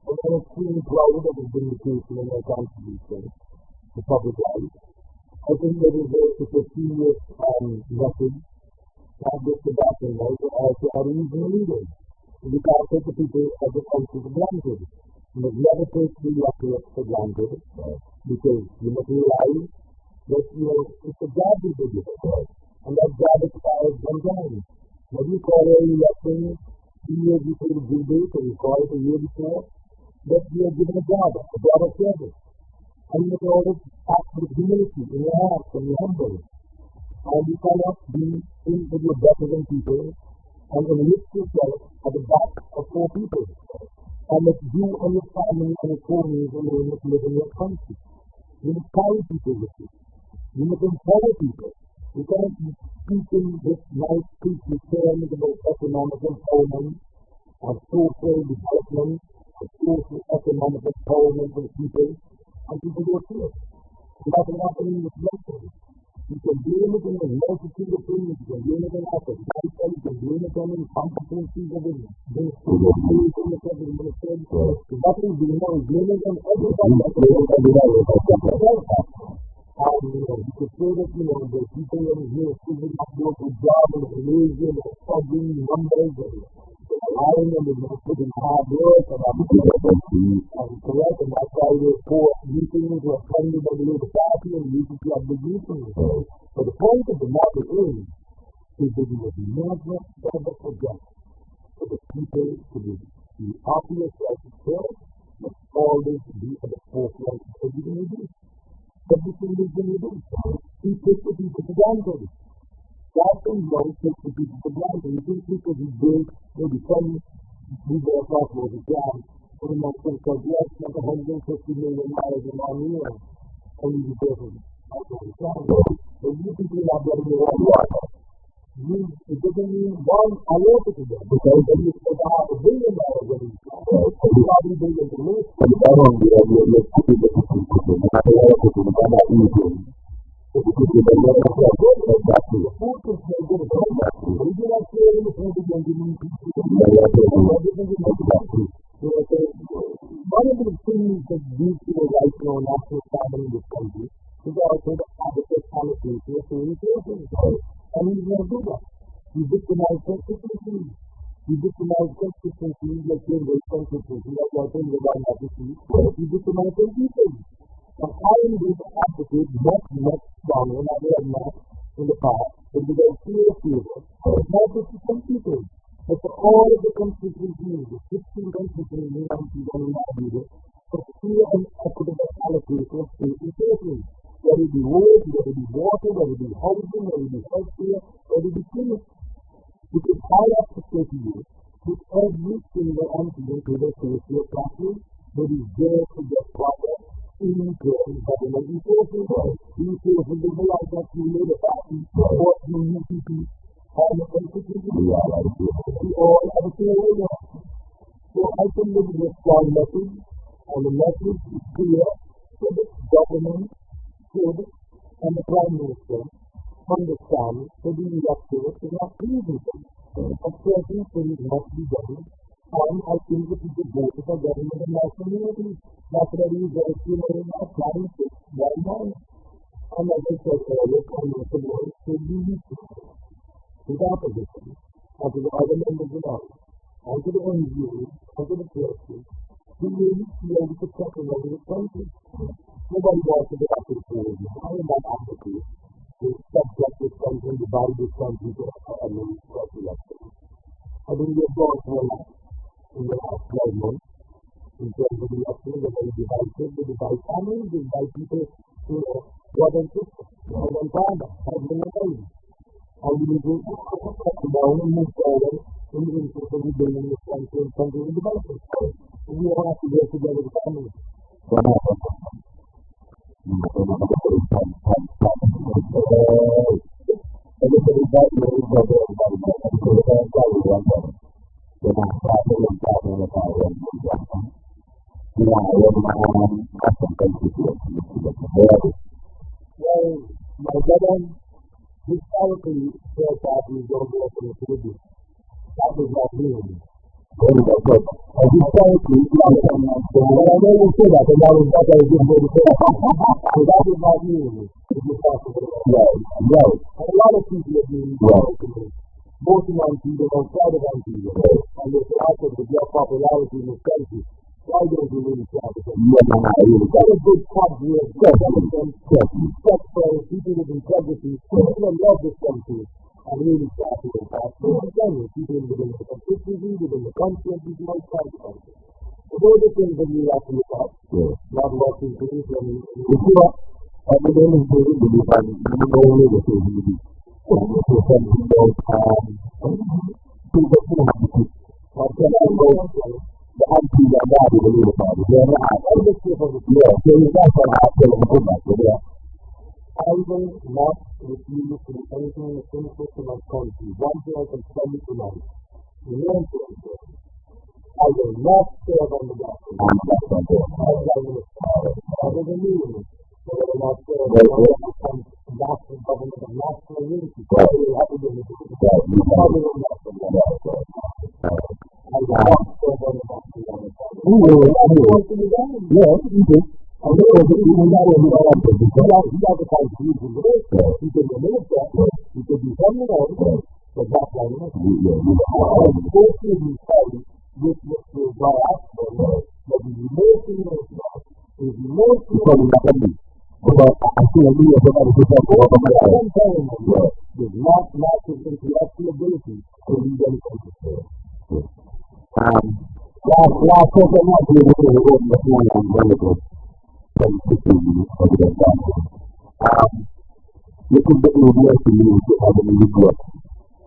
I'm going to extremely proud of the vindication and their contribution to public life. I think that is a continuous message, not just to back in life, but also our regional leaders. We can't take the people of the country for granted. You must never take the electorate for granted, because you must realize that, it's a job that they give us, and that job expires one time. When you call an election 2 years before the due date, or you call it a year before, that you are given a job of service. And you must always act with humility in your heart and your humble. And you cannot be in with your better than people and enlist yourself at the back of 4 people. And that you and your family and your cronies alone must live in your country. You must carry people with you. You must empower people. You cannot be speaking this nice preaching terms about economic empowerment and social development and social economic empowerment for the people, and people don't feel it. That's not happening in this country. You can blame it in a multitude of things. You can blame it in academics. You can blame it on incompetencies of the administration. That is the blame it on everybody. You could say that, the people in here figuring out what the job and the religion and studying numbers and allowing them to put in hard work and correct, and that's why those 4 meetings were funded by the Labour Party and used to have big meetings. But the point of the matter is that you must never ever forget that the people to be obvious self-care must always be at the forefront of everything you do. Everything you do. He takes the people for granted. That's when you take the people for granted. You think people who build, maybe some people are possible to jam, but in that sense, like, yes, like $150 million in 1 year, and you do it. But you people are getting the right water. It doesn't mean one iota to them, because then you say $500 million every time. $5 billion to lose. One of the things that leads to a right now national family in this country is also the adequate allocation of communication. And he's going to do that. You victimize constituencies. You victimize constituencies like your race constituency, like I think the one that you see. You victimize people. And I am going to advocate much stronger, not very much, in the past, but we got clear fever. Not just for some people, but for all of the constituencies, the 16 constituencies in the United States, for clear and equitable allocation of state resources. Whether it be roads, whether it be water, whether it be housing, whether it be healthcare, whether it be food. Because I have to say to you, with every single entity to the social classes, that is there to get proper income government resources. Resources that they are not made of what the UPP and the constituency we all have a clear way. So I can live with a strong message, and the message is clear so that government should, and the Prime Minister, understand that the electorate is not pleasing them. A certain things must be done, and I think that people voted for government and national unity. That's what it is, that it's not planning to right now. And as I said earlier, Prime Minister Boyd should be useful to the opposition, and to the other members of ours, and to the NGOs, and to the churches, to really feel the protection of the country. Nobody wants to get up to the polls. I am not advocate to subject this country and divide this country to a first election. I think we have gone through a lot in the last 12 months in terms of elections. They're very divisive. They divide families, they divide people, brother and sister, mother and father, husband and wife. And we need to cut down and move forward in the interest of rebuilding this country and country in development. And we all have to work together as a family. Well, my brother, historically, third parties don't work in the Caribbean. That was not new. Historically, I know you say that, and that was what I was just going to say. So that was not new. It was possible. Right. And a lot of people have been voting on people outside of Antigua. And they say, after the job popularity in this country, why don't you really try to get that a good country of respect for people with integrity, people that love this country, and really try to get that. So again, people within the constituency, within the country, and people outside the country. So those are things that we have to look at. Not watching things when you see what everything is doing to be done, you know only the things you do. So you can send people people who have to keep. What can I go the anti and that is a little bit. They're not. I just say for the so you guys are out there and go back to there. I will not refuse to do anything in the interest of my country. One thing I can tell you tonight, learn to enjoy. I will not serve on the government. Other than you, I will not serve on the national government and national unity. I will have to do it. I will not serve on the government. I will not serve on the government. Yes, you do. I know that even that is not up to you. You have the constitution to this. You can remove that. You can do something else. But that's not enough. I am forcing you with Mr. Diaspora that the emotion is emotional. But I feel we are going to get what I'm telling you. There's not massive intellectual ability to lead any country. Last question I'm not going to do this morning on very good. 10-15 minutes over the time. You can get me here to you to have any regret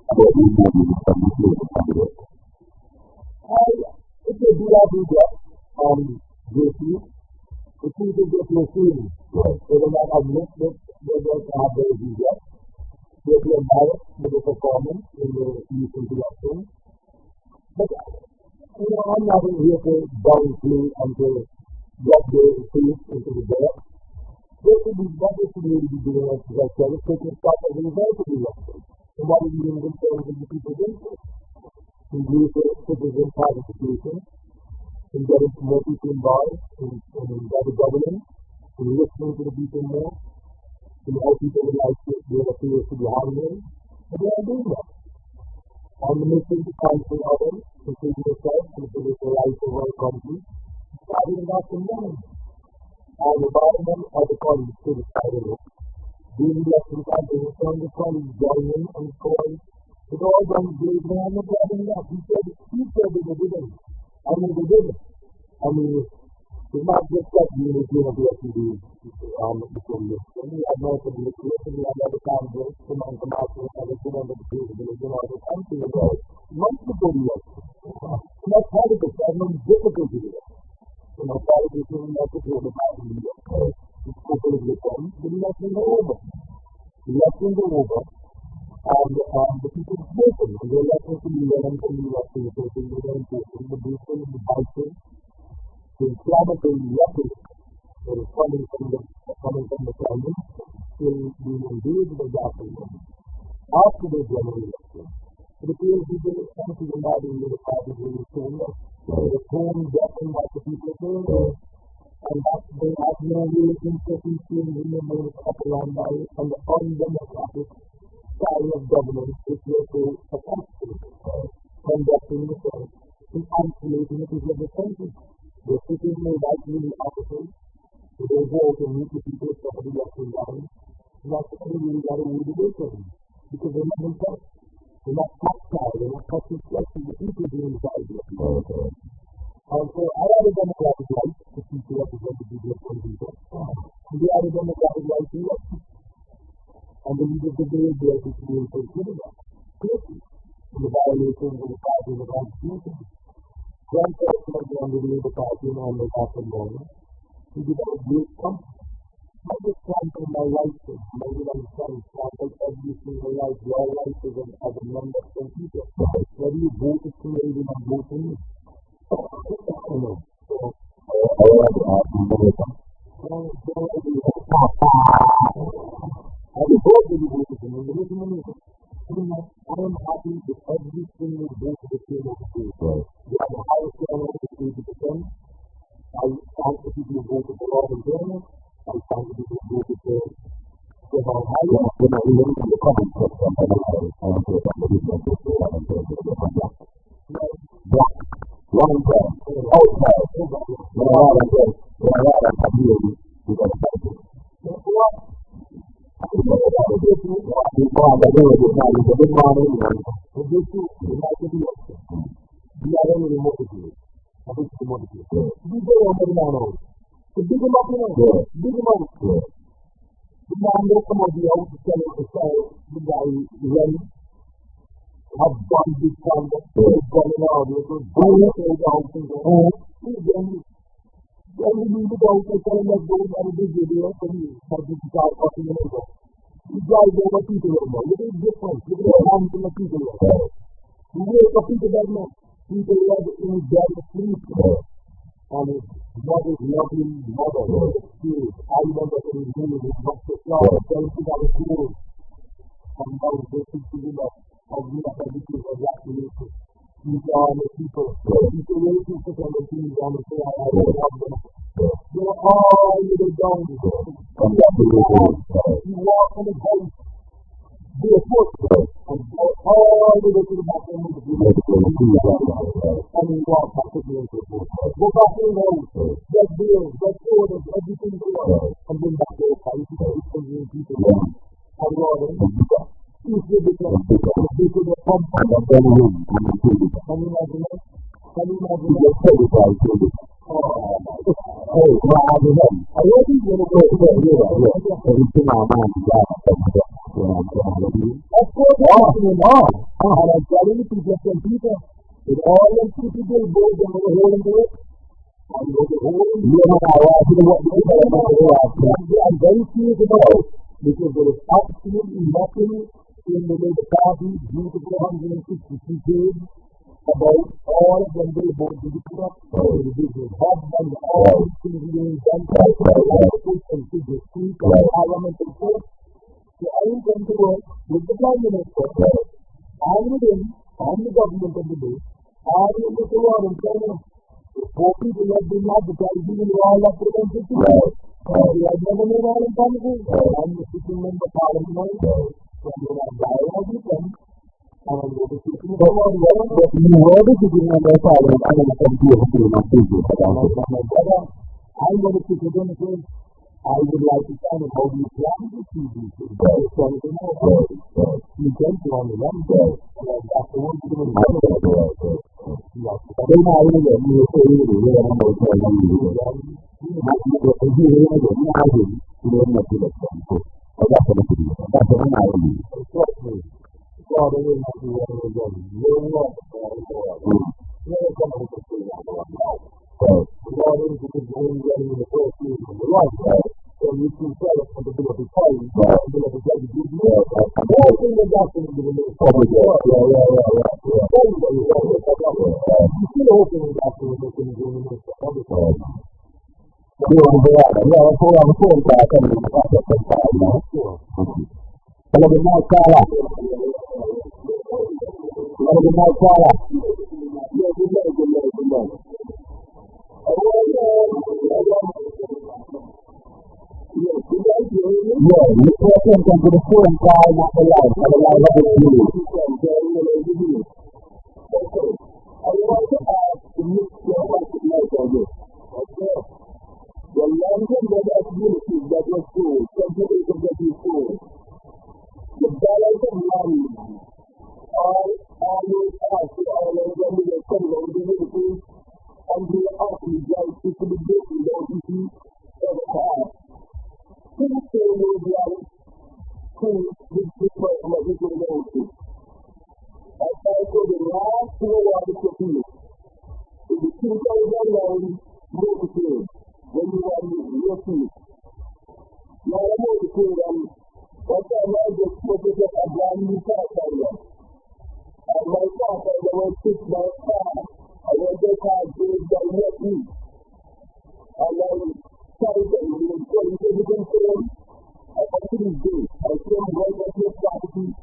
about you moving this country. If you do that regret, JP, if you can get your feelings, they will not admit that they're going to have those regrets. They'll be embarrassed with the performance in the youth interaction. But, I'm not here to downplay and to get their faith into the dirt. What they should really be doing, as I said, is taking stock as a result of the election. And what are you doing in terms of the people's interest? In greater citizen participation, in getting more people involved in better governance, in listening to the people more, in how people would like to their affairs to be handled. And they are doing that. On the mission to counsel others, including yourself, to the political life of our country, starting about the morning. All the bottom of the party to the side of it. doing elections out there, returning to college, joining and calling. It all done great, man. I'm not having that. He said that they didn't. I mean, they didn't. I mean, it's not just that unity of the SUD between this. And we have most of the liquidation, we have other candidates, some of them out there, and it's one of the feasibility in other countries as well. Months before the election. And that's part of it. I know it's difficult to do that. You know, part of it is not to feel the party in the election. It's difficult with them. The elections are over. The elections are over. And the people are voting. And the elections can be run and the elections are voting. The boosting, the biting. The inflammatory rhetoric that is coming from the climate will be engaged with that after the general election. It appears that the country is not in the party really saying that the tone deafened what the people are saying, and that they have no real inconsistency in the main propaganda and the undemocratic style of government which they feel attached to conducting the same and isolating it with the country. They're sitting in the right wing offices, so they vote and meet the people for the election line. And that's what they really got to do to do them. Because they're not themselves. They're not tactile, they're not touching flesh of the people doing the side of the election. And so I had a democratic right to seek to represent the people of some people. And they had a democratic right to election. And the leaders of the day to communicate with them. Clearly, in the violation of the party and the Constitution. One person of the under the party and on the after morning, he did a great comfort. I just stand for my rights, my little son, stand for every single right, your rights as a member of some people. Whether you vote for me or not vote for me. I know. So, I vote that you voted for me, but listen to me. I am happy with every single vote that came over the state. We have the highest turnout of 80%. I thank the people who voted for Lord and Governor. I thank the people who voted for Mount Higher. We're not even in the comment section. I don't know if I'm going to talk about this. Black. Long term. Outside. When I have a community, we got to fight it. You guys know what people are about. Look at the difference. Look at the hands in the people are about. You wake up people that know. People love it in death sleep. And his mother's loving mother, the spirit. I remember in his name, his Dr. Flower, telling people that was cool. And I was just thinking that as we have everything was actually these are the people. People waiting for some of the things on the floor. I love them. They're all little down. You walk on the boat, be a foot, and go all the way to the back end of the village, and you walk back to the airport. Go back to the house, get bills, get orders, everything you want, and then back to the house, you can eat people, and water, if you become people that come from the belly, can you imagine that? Can you imagine that? Oh, well, I don't know. I wasn't going to go everything our mind is out. Of course, and I'm telling you, some people, with all them people billboards and the whole and the rest, I'm very serious about it, because there is absolutely nothing in the way the party, beautiful 162 pages, about all of them billboards that you put up, the business husband, all the things being done, and to the street, and the parliament and so on. So I intend to work with the Prime Minister, and with him, and the government of the day, and with Mr. Warren, telling him, four people have been advertising in all of the country to go. They have never made all in Congress, and the sitting member of Parliament, so they have dialogue with them. And the sitting member of Parliament, but you know the sitting member of Parliament, I'm going to come to you and my business. I'm going to sit with them and say, I would like to find out how do you plan to see these things. There's something more. You can to on the one day, and that's the one thing in one day. They know even if you say you really don't know what you're doing. If you really don't know how to do it, you don't know what you're doing. That's what it is. That's what I do. Exactly. So they will not do what they're doing. No one never come to the thing like that. God is going in the first season of the life. So you can tell us what the bill of the time, the bill of the judge is good news. All things are doctrine in the public. You still hoping in doctrine in the public. Kalau benar salah. Kalau benar salah. Yeah, you can come to the phone call, not the live. Kalau live ada dulu. Okay. I want to ask the next question. The language that abilities that was sold, consideration that is sold, the balance of money, all always ask for all of them to come down to the ability, and they actually drive to the building down to see the car. Who say no blind? Who did the person that we can go to? I said the last 2 hours to feel. If the 2,000 make it clear. When you want your feet. Now I know the kingdom, what time I just put it up a brand new car finder. And my car finder will fix my car. I will get car goes down your feet. And I started to do everything for them. I actually do. I came right at your property.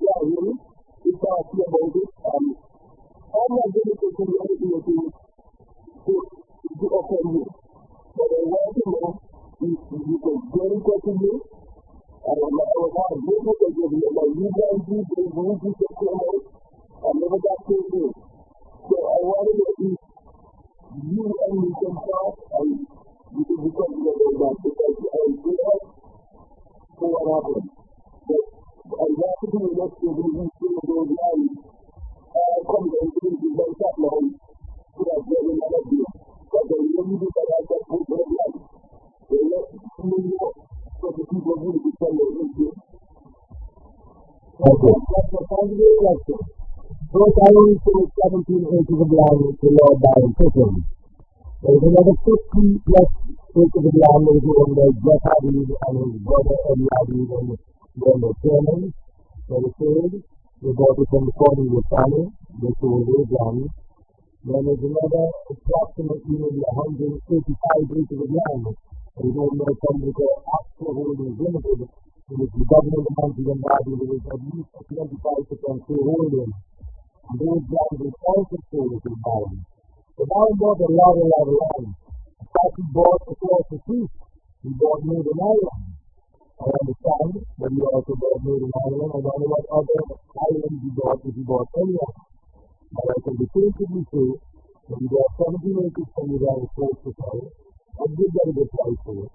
Yeah, really? It's not about it. I'm not going to take anything to offend you. But I want to know if you can get in touch with me. And I was not a good look at you. Like you guys do, they move you to come out. I never got to do. So I want to know if you and me can talk and you can become together about because I do not for what happened. But I want to do enough to release some of those lines. I come down to this like that now. So I get another deal. But they really do that as a good life. They let me know so the people really become their own good. Okay. That's a positive election. First, I only finished 17 acres of land to Lord Byron Pickens. There was another 50 plus acres of land that was owned by Jeff Hadid and his brother Eddie Hadid and then the chairman, they sold. They bought it from the Cornelius family. They sold those land. Then there's another approximately maybe 185 acres of land. They don't know something called Actual Holdings Limited, which the government of Montreal and Body was at least 25% shareholding. And those lands were also sold to Byron. So Byron bought a lot of land. In fact, he bought across the sea. He bought Northern Ireland. I understand, but he also bought Northern Ireland. I don't know what other islands he bought, if he bought any of them. But I can definitively say that he bought 17 acres from the guy close to sell. I did get a good price for it.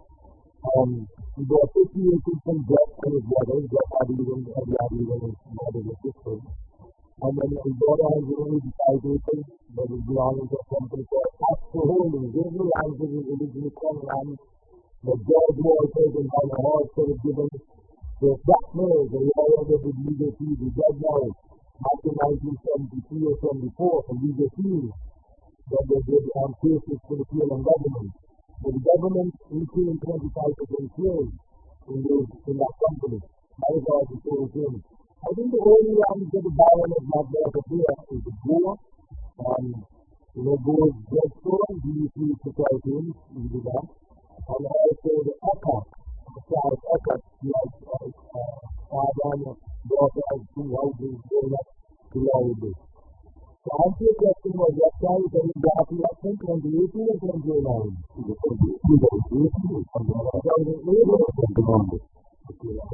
He bought 50 acres from Jeff and his brothers, Jeff Hadid and Eddie Hadid and his brothers and sisters. And then he bought 185 acres that was belonging to a company called Actual Holdings. Those were lands that was originally from land that George Walters and Donna Horst had given to Jack Mills, a lawyer that did legal fees. He died now back in 1973 or 74 for legal fees that they did cases for the PLM government. So the government retained 25% shares in that company. That was all the same thing. I think the only one that the Byron is not there to do is the Goa. Goa's drugstore, he used to supply things, he did that. And also the Eckhart, Charles Eckhart, he has father, daughter, has 2 houses going up to Lauderdale. So answer your question was what size are you got election 2018 or 2009?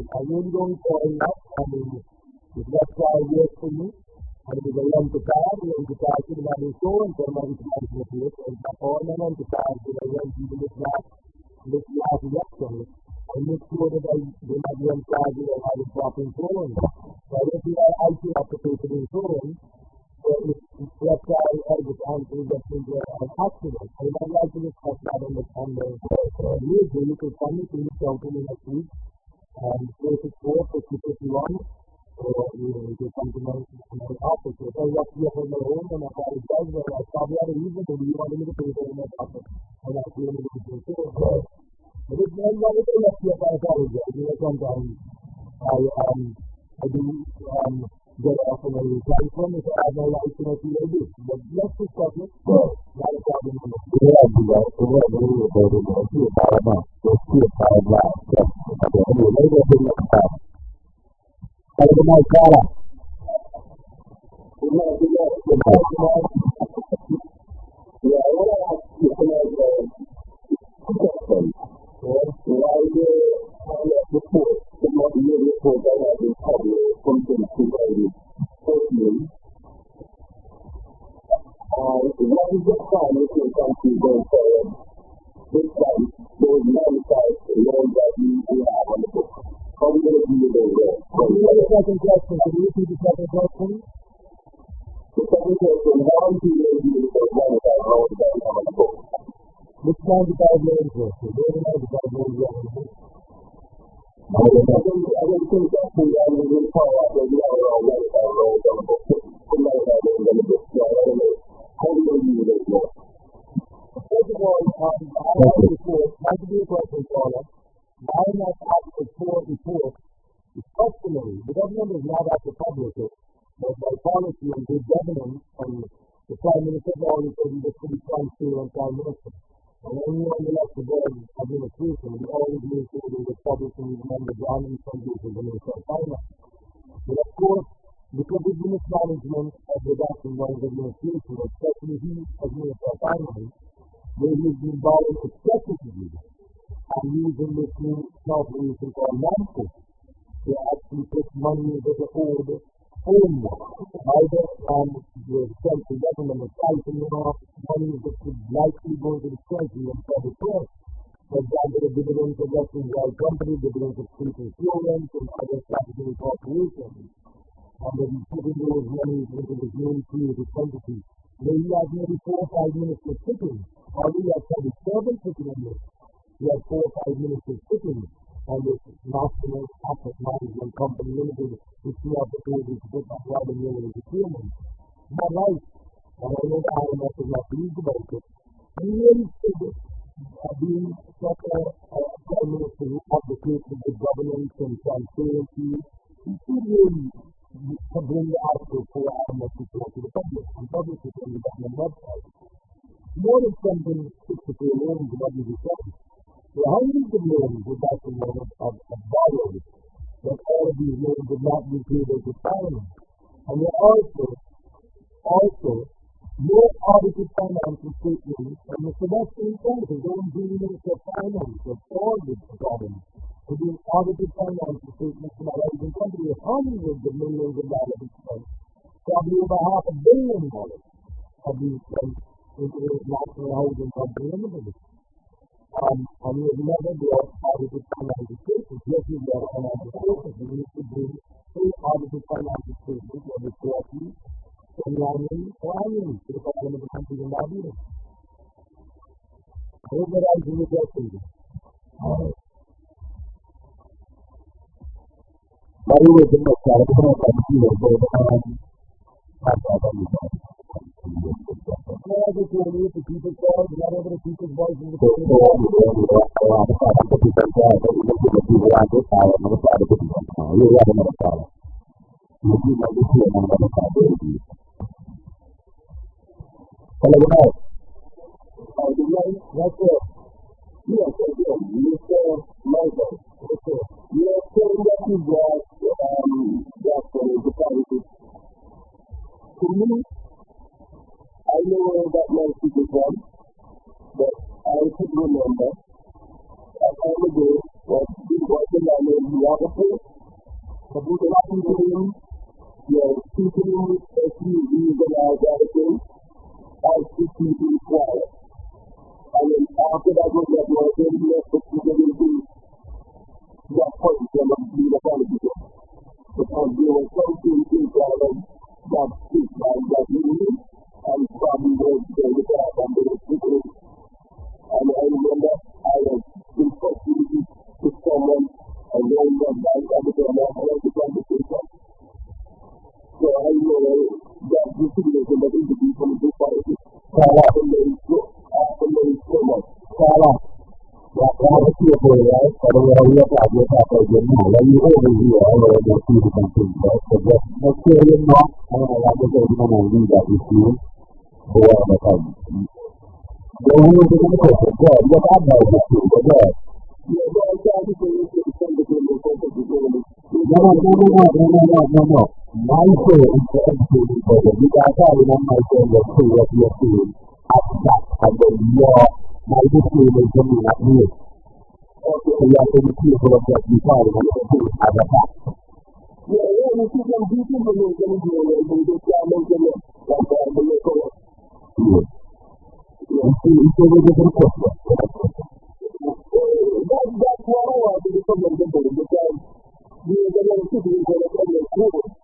I really don't call enough. I mean, if that's 5 years for me, and it was a long time to the body show and for my information of it, and all men on the time, so I went even if that, this last election and make sure that they might be on charges or have a proper insurance. So I don't think I should have to pay for the insurance. So if let's say I just actually get into an accident, I would like to discuss that on the news. You can come to the company next week and 464-5051. Or you can come to my office. If I left you on my own and I got a judge, then I probably had a reason to you wanted me to pay for my office. And I feel a little bit so. But it's not like I left you by a judge. You know, sometimes I do get off on a telephone if I have my license or CID. But let's discuss it. Not a problem. Yeah, we are really about it. I see a paragraph. I see a paragraph. Anyway, maybe I didn't have that. How do I call it? Second question. Can you repeat the second question? The second question, how do you which 95 million question? Where the 95 million question? I don't think that's the only part of the First of all, like to be a question caller. Why not ask for report? It's customary. The government is not at the public, but by policy and good governance, and the Prime Minister always said he was pretty transparent Prime Minister. And anyone elects the board administration, we always make sure they were publishing even on the ground in some cases and in some finance. But of course, because of the mismanagement of the Dr. Lawrence administration, especially he as Minister of Finance, where he's been borrowing excessively and using this new calculation called NAMCO. They actually put money into the old home either from the central government is siphoning off money that could likely go into the country and public source. For example, the dividends of Western World Company, dividends of State Insurance, and other capital corporations. And then putting those monies into this newly created entity. Where he has maybe 4 or 5 ministers sitting, or he has probably 7 sitting in this. He has 4 or 5 ministers sitting on this National Asset Management Company Limited, which we have proposed to put up rather than as a chairman. Not right. And I know the IMF is not pleased about it. And he really should being such a Prime Minister who advocates for good governance and transparency. He should really bring the article for IMF report to the public and publish it on the government website. More than something 64 loans in what he said. So hundreds of loans would like to know of borrowed, but all of these loans would not be paid as retirement. And there are also more audited financial statements, and Mr. Weston himself is going to be Minister of Finance of all this government to do audited financial statements from a rising company with hundreds of millions of dollars spent, probably over $500 million have been spent into the National Housing Company Limited. And he has never brought audited financial statements. Yes, he brought financial statements. He needs to bring 3 audited financial statements every quarterly, semi-annually, or annually to the Parliament of the country in Barbados. I hope that answers your question. By the way, the next time, I'm going to see you, but I just want to use the people's voice, whatever the people's voice is. Hello, that's it. Yes, again, Mr. Michael. Yes, what you brought, the policy. To me, I know that most people come, but I could remember that all the day was working on the office, the book of Latin, your speaking, SUVs and all that thing, as to keep it quiet. And then after that, when that was in the next week, we will do that point to the apology. Because there were some things that speak like that meaning, and probably was there with that, and they were speaking. And I remember I was in proximity to someone, and then I became a conversation. So I know that this situation that is to be from this party. Kala, Kala, Kala, people, right? So we are here to have a talk again now. When you over here, I will just see the something, right? So just make sure you know, and I have to say, you know, read that issue, the way of the time. The way of the question, God, what I know is true, but God. Yeah, but I'm trying to say this to the same between the focus of the No. My soul is the educated person. You guys are in my soul, what you're saying. Abstract, and then your, my discipline is the mean at me. Okay, so you have to be careful of what you call it, and you do it as a fact. Yeah, you see them people who are going to do it, and they can't make it look like that, and they go up. Yeah. You see, there's a different question. That's what I want to do for them, because you're going to see people who are going to do it.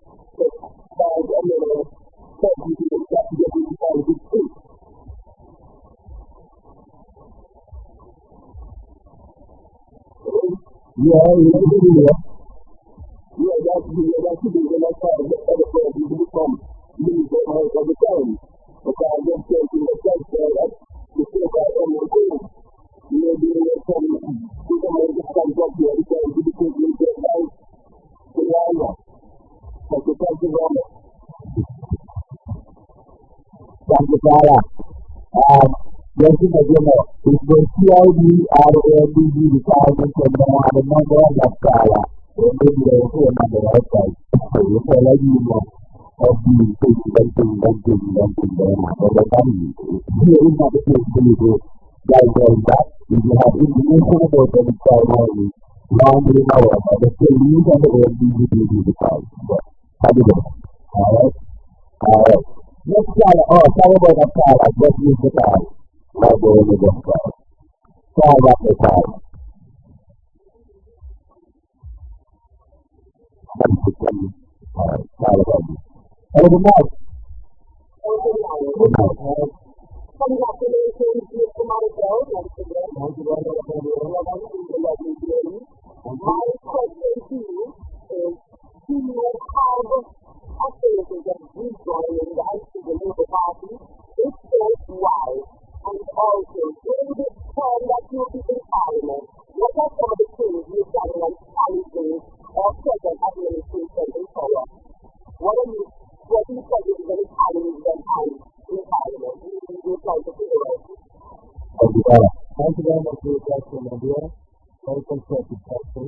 Yes, you know, it's the CID, RADD requirements and the number of that color. And then there is a number outside. So you tell like you know of the thing, or the family. Here is not the place to do like that. If you have information about the ceremony, long in hour, but the police and the ADD requires. How do you do? Alright. Let's try, sorry about that call, I just used the call. I'll go in the just call. Sorry about the call. Alright, sorry about this. Hello, good night. Good night. Congratulations, Mr. Michael. My question to you is, do you have activities that you join in the Labour Party? If so, why? And also, during this term that you will be in Parliament, what are some of the things you've done on policies or present administration in power? What do you say is very challenging them in Parliament? You're trying to figure out. Thank you very much for your question, Nadia. Very constructive question.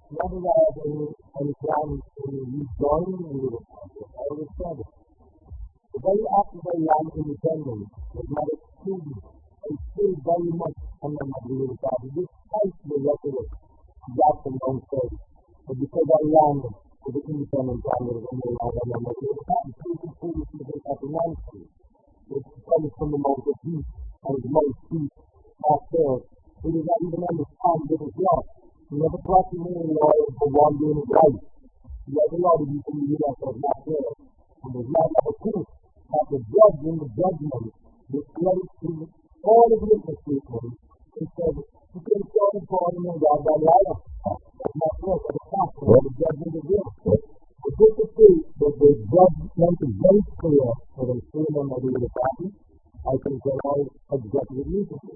Not that I have any plans to rejoin the Labour Party. I understand it. The very act of a land independence is not excluded. It's still very much under the Labour Party, despite the rhetoric that and don't say. But because I land with the independent candidate and the Labour Party, people foolishly think that's a nonsense. It comes from the mouth of peace, and the most peace after. It is not even understandable as well. You never trust me in lawyers for one doing it right. You have a lot of people in the U.S. that are not there. And there's not a proof that the judge in the judgment discredits to all of the witness statements. He said, you can start calling him God by the item. That's not true. That's a fact. The judgment is there. But just to say that the judgment is very clear for the statement of the party, I think they're all executive reasons.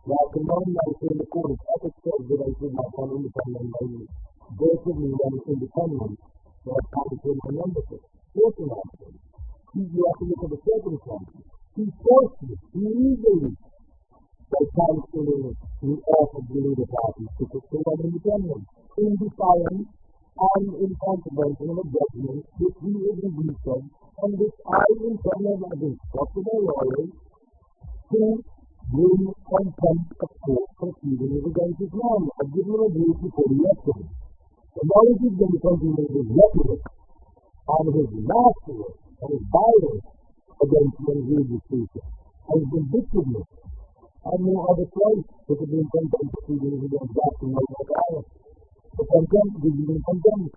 Now, I can now say in the court, it's ethics says that I should not come independent by you. Basically, when it's independent, they have complicated the membership. Certain actions. You have to look at the circumstances. He forced it illegally by cancelling the offer of the Labour Party to pursue an independent, in defiance and in consequence of a judgment which we agreed on, and which I intended as instructed our lawyers to bring contempt of court proceedings against his man. I've given him a brief before the election. The knowledge is going to continue his rhetoric and his mastery and his violence against the enraged speaker and his vindictiveness had no other choice. They could be content proceedings against Jackson like Ohio. The contempt gives you contempt.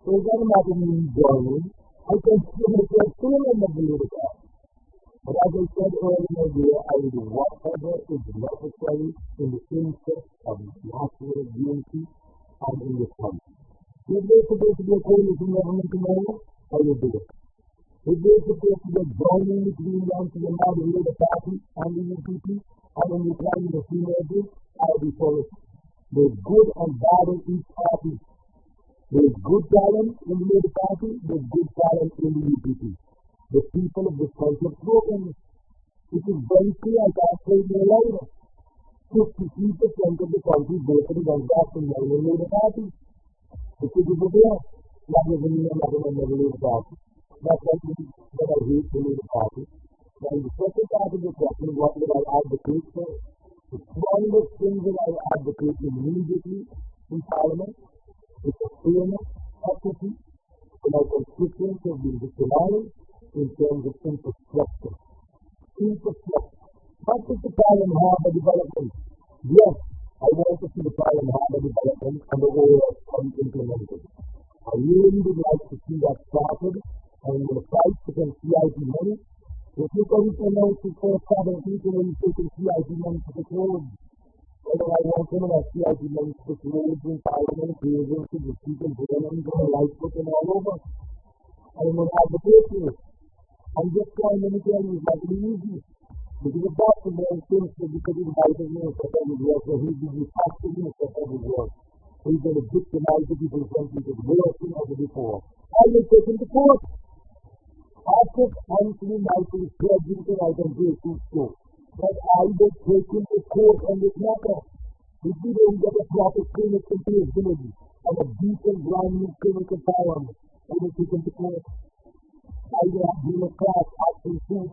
So it doesn't matter me joining. I can still make a feeling of the little guy. But as I said earlier, I will do whatever is necessary in the interest of national unity and in this country. If there's supposed to be a coalition government tomorrow, I will do it. If there's supposed to be a joining between the Labour Party and the UPP, and in declining the synergy, I'll be for it. There's good and bad in each party. There's good talent in the Labour Party, there's good talent in the UPP. The people of this country have spoken. It is very clear, I can't say it no longer. 53% of the country voted against Jackson in the Labour Party. It is over there. That doesn't mean I'm not going to the Labour Party. That's what I hate the Labour Party. Now, in the second part of the question, what would I advocate for? The strongest thing that I advocate immediately in Parliament is the fairness, equity, and my constituents have been victimized in terms of infrastructure. Infrastructure. Not just the Parliament Harbour development. Yes, I want to see the Parliament Harbour development and the way it's implemented. I really would like to see that started, and I'm going to fight against CIP money. If you can't announce it for 7 people when you're taking CIP money to the roads, whether I want some of that CIP money to the roads in Parliament, praising to the people, and I'm going to like put them all over. I'm going to advocate for it. I'm just trying to tell you it's not really easy. Because the doctor man thinks that because he's invited me for every work, that he's going to be fasting me for every work. He's going to victimize the people in front of people worse than ever before. I will take him to court. After Anthony Michael is president, I can do it too. But I will take him to court on this matter. If we don't get a proper clinical ability and a decent brand new clinical power, I will take him to court. I will have Democrats acting too.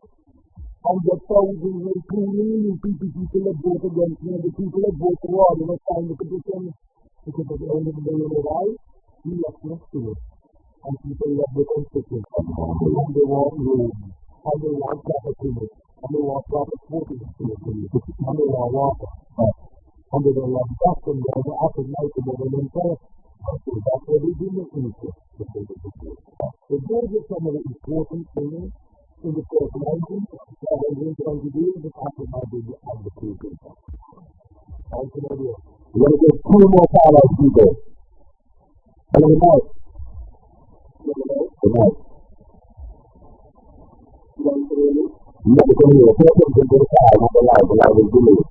And the thousands and 2 million people that vote against me, and the people that vote for all, they must sign the petition. Because at the end of the day, you know why? We left next to it. And people love the constitution. And they want roads. And they want proper clinics. And they want proper sporting facilities. And they want water. And they don't want Jackson, they want Apple Night, and they don't want so that's what we do in the interest. So those are some of the important things in the first mountain that I'm going to do with Apple Night advocating. Thank you, my dear. We're going to get 2 more highlights people. Hello, good night. Good night. Never can hear a person can go to time on the live will do it.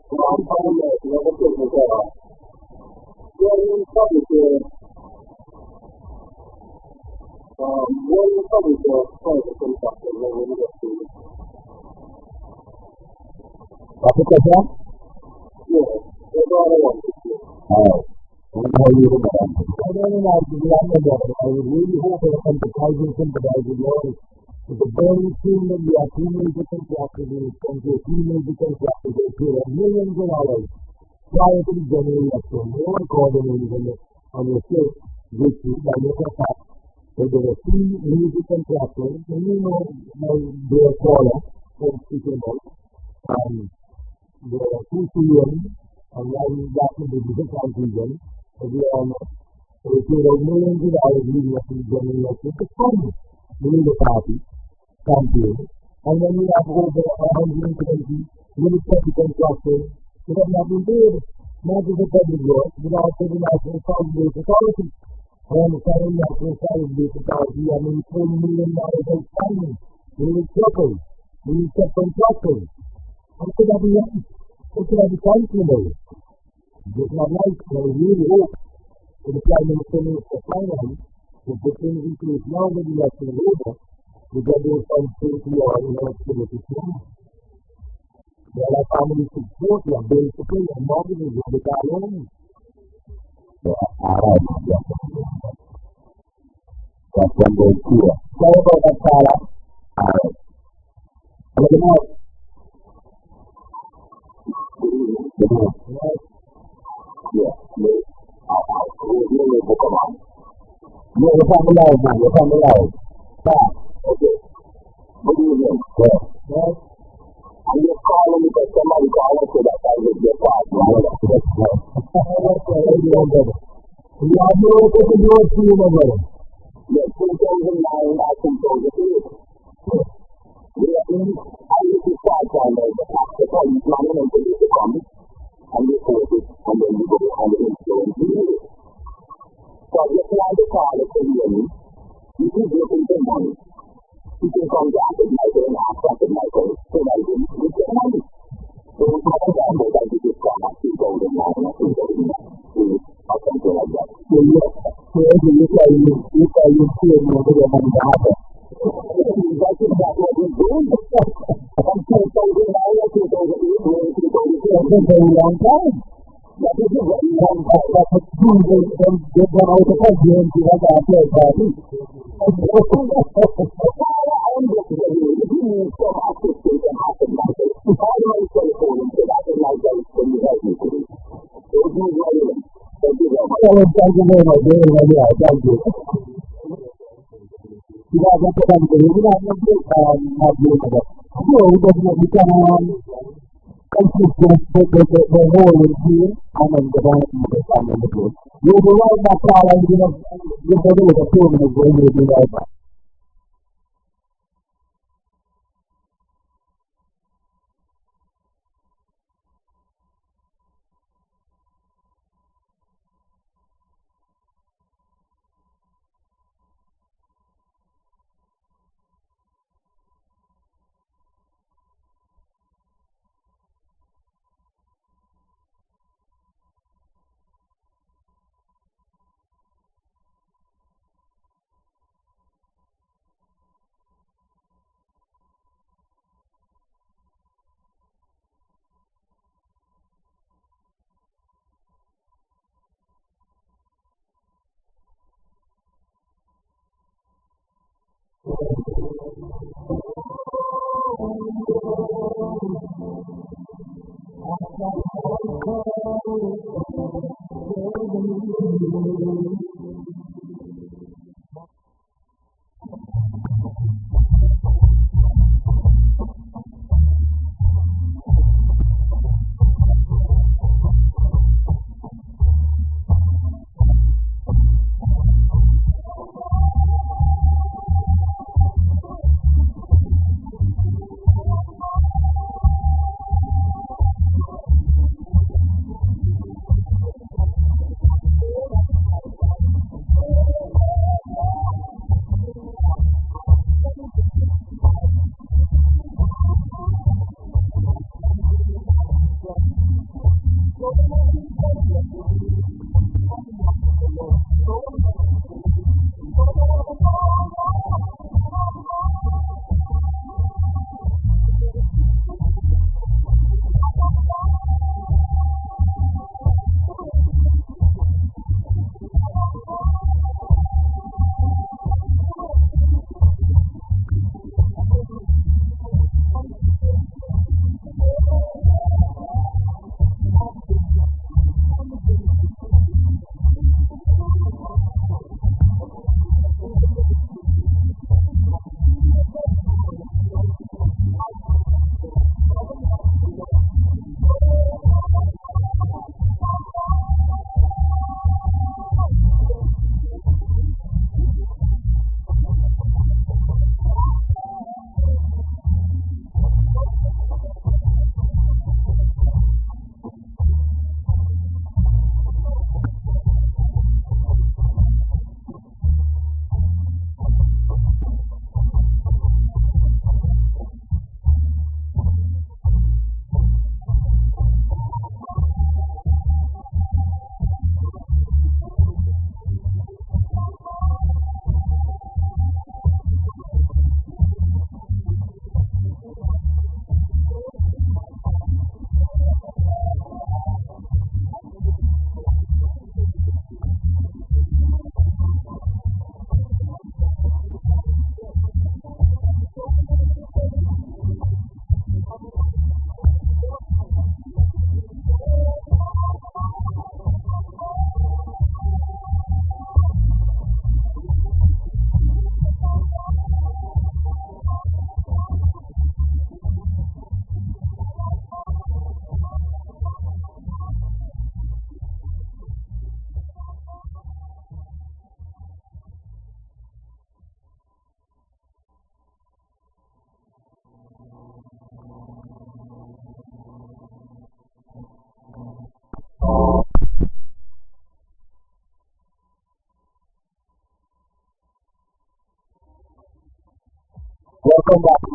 I'm fine with it. Never take me there. What are you talking to? What are you talking to? Sorry for some stuff that we're going to get to. What's the question? Yeah, that's all I want to do. Alright. I don't know you about that. I don't know if you have that. I would really hope that I'm sympathize with you all. It's a very thing that we are too many different classes in this country, too many different classes. They pay millions of dollars prior to the general election. They don't call them anything on your state, which is by your fact. So there are 2 music contractors, and you know they are callers, from speaking about. There are 2 CMs, and now we've got to the different countries, as we all know. So they pay millions of dollars leading up to the general election to fund the Labour Party campaign. And then we have over 120 military contractors that have not been paid, not just the public work, but also the National Solid Waste Authority. And the National Solid Waste Authority, I mean, $4 million outstanding. We need truckers, we need subcontractors. How could that be right? How could that be functional? It's not right, but I really hope that the Prime Minister finally will put things in place now that the election is over, to get those funds paid to our activities now. There are families to support, we have bills to pay, and mortgages, we have the car loans. So, that's one way clear. Sorry about that, Sarah. Hello, good night. Good night. Yeah, come on. You're from the live, man. You're from the live. Stop. Okay. What do you mean? Yeah. better. We have no way to do it to you, my brother. Yes, 2009, I controlled the field. I used to start on the police running and police to come and report it, and then you go and influence you. So if you want to call it to you, you can get into money. You can come back at night and ask us at night so that you can get money. So it's not a bad way that you just come up to golden line or something like that. So yes, so as you look at you see it more than money to happen. That's exactly what we're doing. I'm saying something now, I think those are you doing to go to That's a very long time. that is a very long time. That's a two they've gone out of the country and see that after a party. I'm just saying, if you need some assistance and happen like this, call my cell phone and say that in my life when you help me to do. So it's not relevant. Thank you very much. Well, thank you very much. Thank you. Tidak ada perbedaan kita nanti maju saja. So kita bicara konsisten the whole team and the bank bersama itu. Jadi masalah ini kita boleh tahu mengenai ini.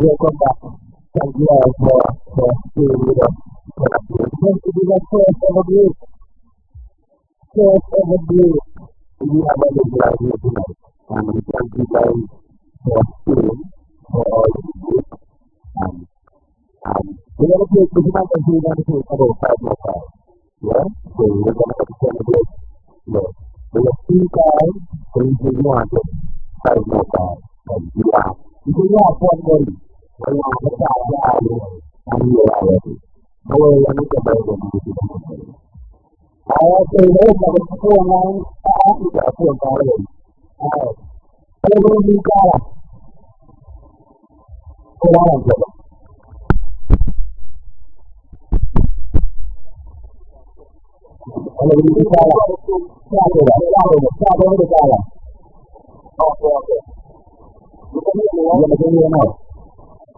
welcome back. Thank you all for staying with us. It's going to be the first ever break. First ever break. We have a little right here tonight. And we thank you guys for staying for all of the break. We're going to take this month and we're going to take about 5 more times. Yeah? So we're going to have to celebrate. Yeah. We're going to see time. So if you want it, 5 more times. And you want. If you want one more, we want to start the island and you are already. No way, I'm not going to do it. Alright, so there's another 4 lines. We got 4 already. Alright. So we're going to do that. Hold on, brother. Hello, you can start over the color. Okay. You can hear me now.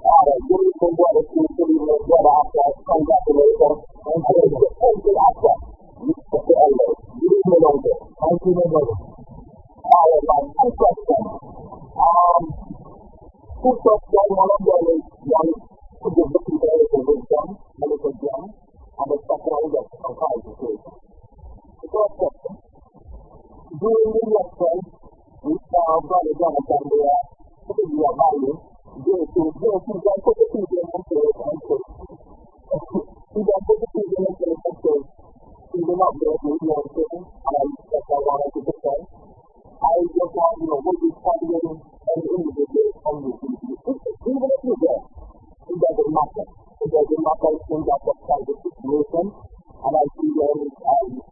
Alright, give me some water to the water after congratulations. And I will get everything after. You can say hello. You need to know this. Thank you, my brother. Alright, my first question. Two questions, one of them is to give the people a wisdom, medical gem, and the second one is a qualification. The first question. During the election, we saw Brother Jonathan there, putting your value, going to put the people in place and say, he then put the people in place and say, he will not be able to do anything, and that's what I wanted to say. I just want to know what is happening and individual on the people. Even if you're there, it doesn't matter. It doesn't matter in that kind of situation. And I see them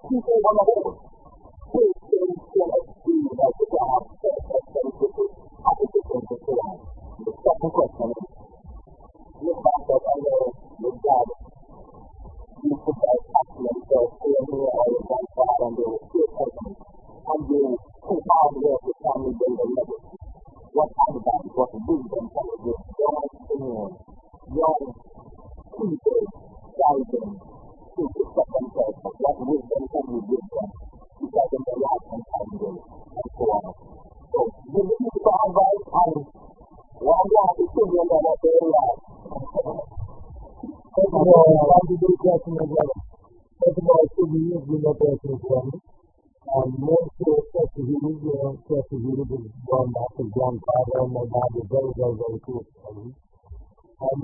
people on the whole. Please still extreme that you can have sensitive applications and so on. The second question is, look back at your dad. You put that accident for here or your grandfather and your person. And you put on there to family building level. What advice, what wisdom can you give young seniors, young people, guiding to step themselves? What wisdom can you give them to guide them their life and family and so on? So, give me some advice and one last decision that I feel like. First of all, I want to do a question as well. First of all, should we use the personal family? More so, especially is gone back to grandfather, and my dad is very, very, very close to me. And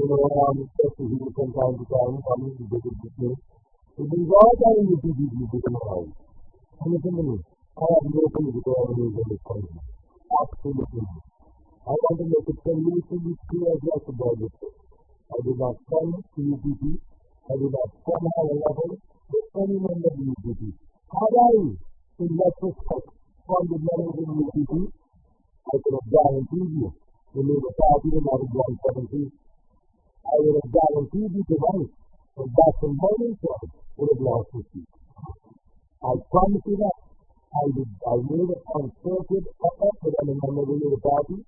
especially from time to time, coming to visit with me. It means all time you can visit in my house. And listen to me, I have no political enemies in this country. Absolutely not. I want to make it completely clear as possible with this. I do not fund UPP. I do not fund higher level with any member of UPP. Had I in retrospect, funded members in UPP, I could have guaranteed you, the Labour Party would not have won 17. I would have guaranteed you tonight that Dr. Morningside would have lost his seat. I promise you that. I made a concerted effort with any member of the Labour Party.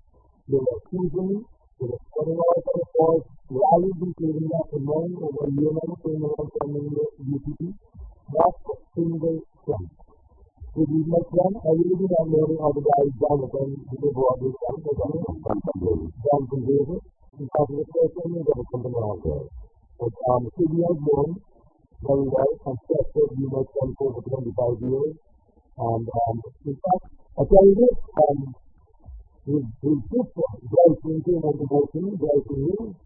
They were accusing me, they were spreading all kind of false rallies, including Dr. Morning over Yemen, saying they were funding the UPP. Not a single cent. If you make them, I really do not know how the guy Jonathan, the people of this country, Jonathan Davis, in fact, the first one is ever something around there. But Sydney has known very well, and trusted you make them for 25 years. And in fact, I tell you this, his sister, Bryson, came on the voting, Bryson Hill,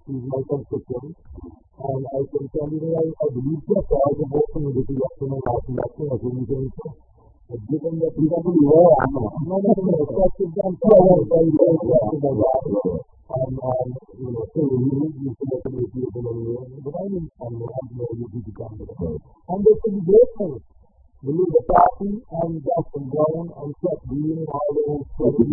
she's my constituent. And I can tell you that I believe that all the voting in this election and last election was anything. But given that we don't really know, I'm not going to expect them to have a very good election as well. So we need to make a decision in the end. But I mean, I'm not going to be candidate. And they should be grateful. We need the party and Justin Brown and Seth Green and all those people.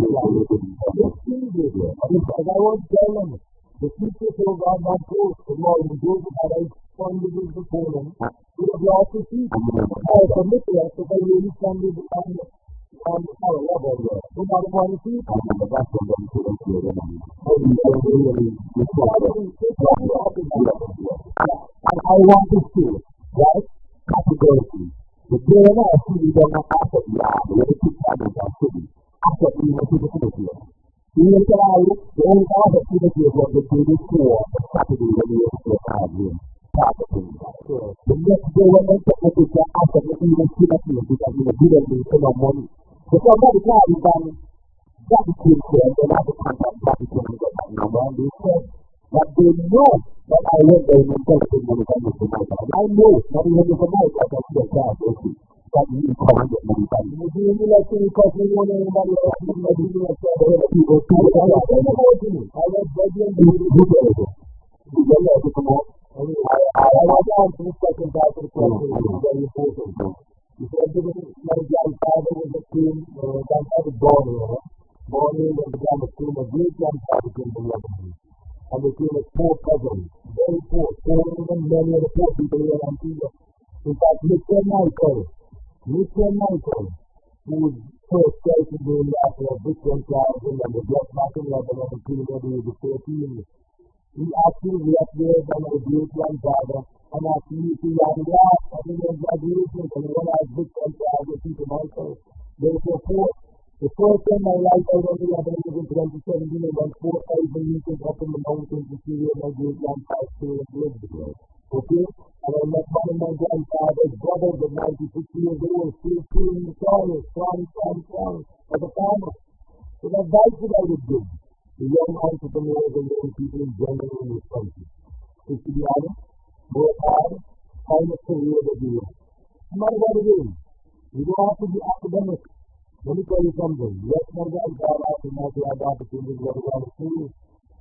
Let's see this. As I was telling them, the future so God not close to Lord and Joseph had I funded his opponent, he would have lost his seat. I submit to that if I really funded on the higher level there. No matter what it is, that's what I'm saying to you. And I want to see, right, categorically, the day I see them not after the hour, the other 6 hours are sitting, after the university. Even today, the only other activity was the day before, the Saturday when we went to the room. The next day when they took the picture after the even seriously because we didn't need so much money. So somebody called me and that became clear, and I had to contact that became and get that number, and they said that they know that I went there and intelligent when it comes to my time. I know, not even if I'm out, I can still charge, okay. That you come and get money back. You do me like you because you want anybody else to do you like that. Other people too. I don't know what you mean. I was begging you to do it. You don't know to come out. I was down to the second part of the question. It was very important. You said that my grandfather was a team, grandfather born here. Born here and began a team of great grandfather came to Lebanon. And they came as poor cousins. Very poor. Poorer than many of the poor people here in Antigua. In fact, Mr. Michael, who was first taken during the after a British thousand and was brought back in Lebanon until the age of 14. He actually left there by my great grandfather and actually to Yadiyah and in their graduation and when I was British thousand people Michael. They were so poor. The first time my life I went to Lebanon was in 2017 and went 4,000 meters up in the mountains to see where my great grandfather still lived. Okay? And I met one of my grandfather's brothers at 96 years old, still pulling the soil, strong, as a farmer. So the advice that I would give to young entrepreneurs and young people in general in this country is to be honest, work hard, find a career that you like. No matter what it is, you don't have to be academic. Let me tell you something. Yes, my grandfather asked me to have opportunities to go to school.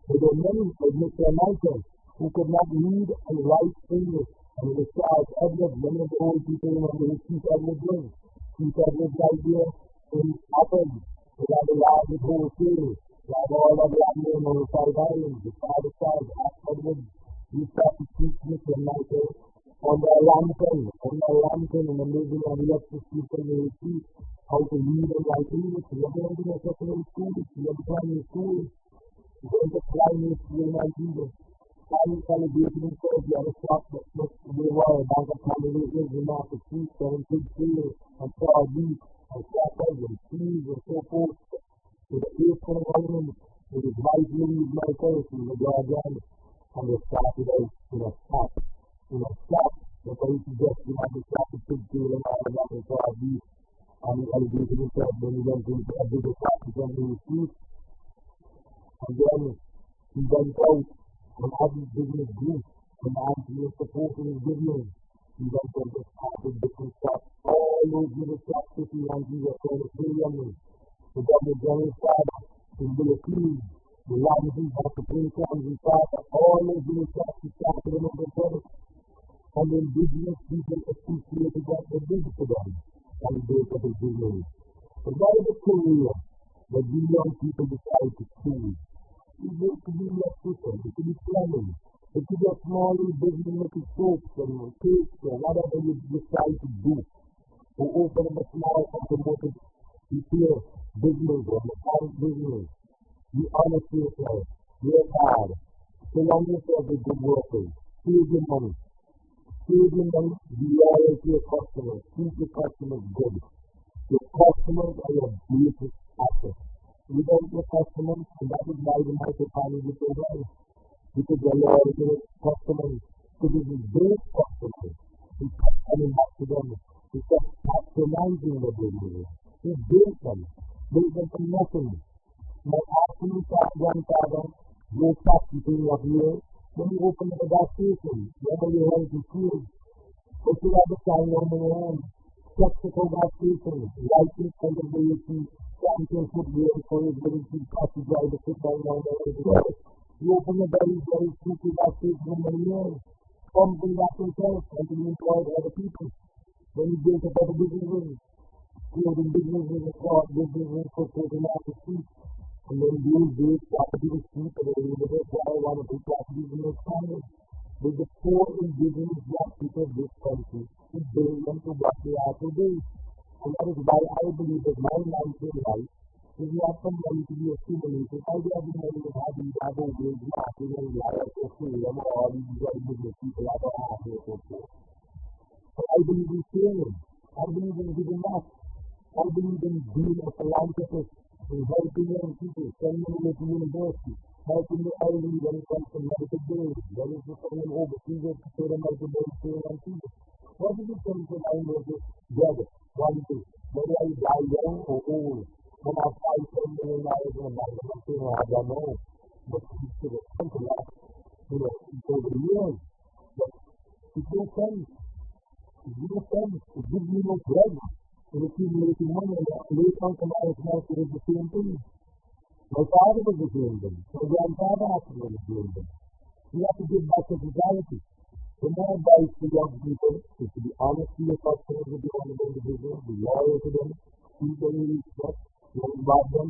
But there are many, like Mr. Michael, who could not read and write English. And it was Charles Edwards, many of the old people remember who Chief Edwards was. Chief Edwards right here in Apples. They had the largest wholesale. They had all of the islands on the 5 islands, the father side, Edwards. He started to teach Mr. Michael on the lantern and amazing on electricity from the street, how to read and write English. He had learned in a secondary school, he had primary school, he went to primary school in Antigua. Family celebrated himself, he had a shop that looked very well, Bank of Canada, in Market Street, 7 Big Sale, and Star Beach, and Shackles, and Cheese, and so forth. With a face for the island, with his wife, Louise Michael, from the Guardian, and they started out in a shop. That I suggest you have a shop of Big Sale and all of that, and Star Beach, and he celebrated himself when he went into a bigger shop on the street. And then he went out. And as his business grew, and as he was supporting his business, he went on to start with different shops. All those little shops that he went to were called Australian. The government general father, in Philippines, the Ramsey, Dr. Prince Ramsey father, all those little shops he started in over service. And the indigenous people appreciated what they did for them, and he built up his business. But what is a career that you young people decide to choose? It could be electrician, it could be plumbing, it could be a small business making soaps and cakes or whatever you decide to do. Or open up a small automotive repair business or mechanic business. You honest yourself, work hard, surround yourself with good workers, save your money, be loyal to your customers, keep your customers good. Your customers are your greatest asset. Without your customers, and that is why the microeconomy is so well. Because you're loyal to your customers, because it is their customers. He kept coming back to them. He kept patronizing the business. He built them from nothing. My absolute grandfather, no tax between what year, when he opened the gas station, whenever you went to school, put it at the sign on the hand, Texaco gas station, license and the VAT. Champion football for his little team, to drive the football down there. He opened a very stupid gas station in many years, pumping back himself and to employ other people. Then he built up other businesses, creating businesses across businesses for taking out the street. And then these days, property was cheap, and they were there for one of the properties in their standards. With the poor indigenous black people of this country, to build them to what they are today. And that is why I believe that my life in life is not for money to be accumulated. I don't know if I have a wage market and life or freedom or all these other business people I don't have here for sure. But I believe in sharing. I believe in giving up. I believe in being a philanthropist. in helping young people, sending them to university, helping the elderly when it comes to medical bills, whether it's sending them overseas to pay their medical bills to young people. What is the sense of language together? One thing, whether I die young or old, when I fight $10 million in a night, I'm saying I don't know, but it's to the country, over the years, but it makes sense. It makes sense. It gives me no pleasure. And if you're making money, later on tomorrow's night, it is the same thing. My father was the same thing. My grandfather has to be the same thing. You have to give back to society. So my advice to young people is to be honest to your customers with your own individuals, be loyal to them, treat them with respect, don't rob them,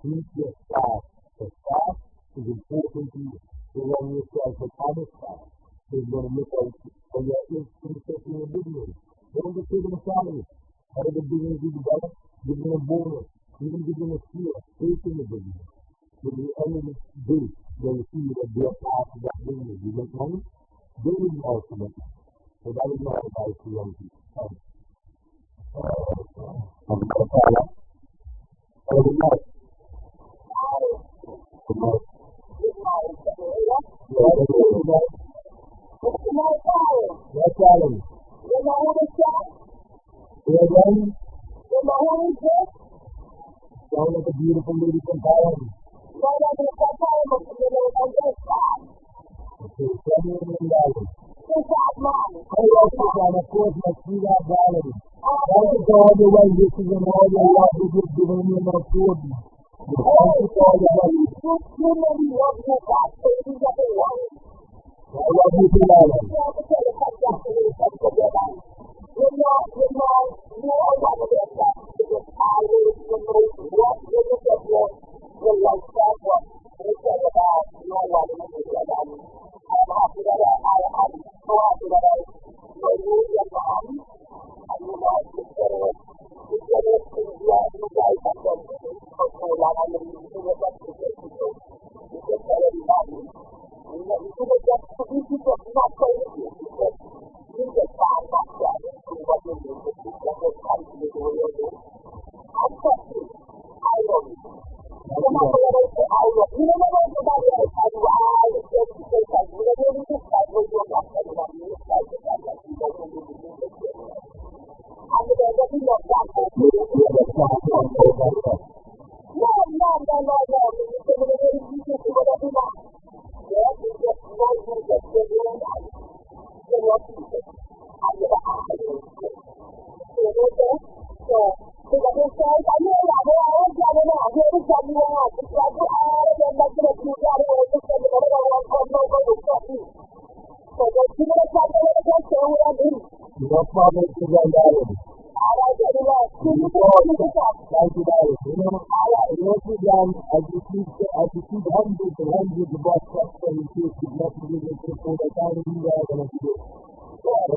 treat your staff. The staff is important to you. So run yourself an honest staff. They're going to look out for your interest in your business. Don't just give them a salary. How the business is developed, give them a bonus, even give them a skill, faith in the business. When the end of the day, they'll see that they're part of that business. You make money, they will also make money. So that is my advice to young people. Sound like a beautiful lady from Thailand. Okay, $7 million. Of course, my sweetheart Valerie. Thank you for all your well wishes and all your love that you've given me and my children. Thank you for all your well wishes. I love you too, Valerie.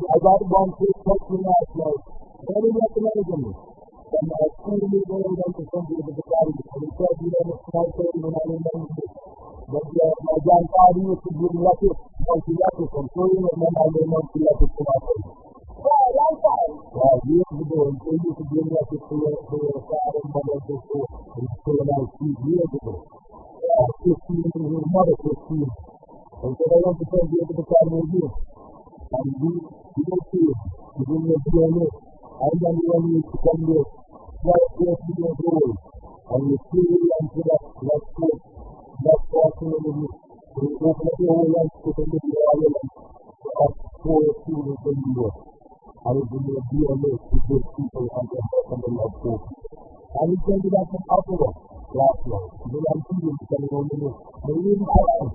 I got one quick question last night. Very recommended me. And I couldn't even go to somebody with the body. And he said, you know, it's my favorite when I remember it. But my grandfather used to give me lucky, from children, and then I remember the lucky for my face. Years ago, and they used to give me lucky for your father and mother and sister, and still about 2 years ago. 15, and his mother 15. And so they went to tell you at the time of the year. And we don't see it. We didn't know DNA. I'm not the one who used to come there. 12 years old. And we see it into that court. That's fascinating. We open up the whole landscape and look at all of them. That's 4 students in New York. I was in the DNA to give people on the love court. And we came to that from Ottawa last night. Then I'm feeling coming on the list. They really question.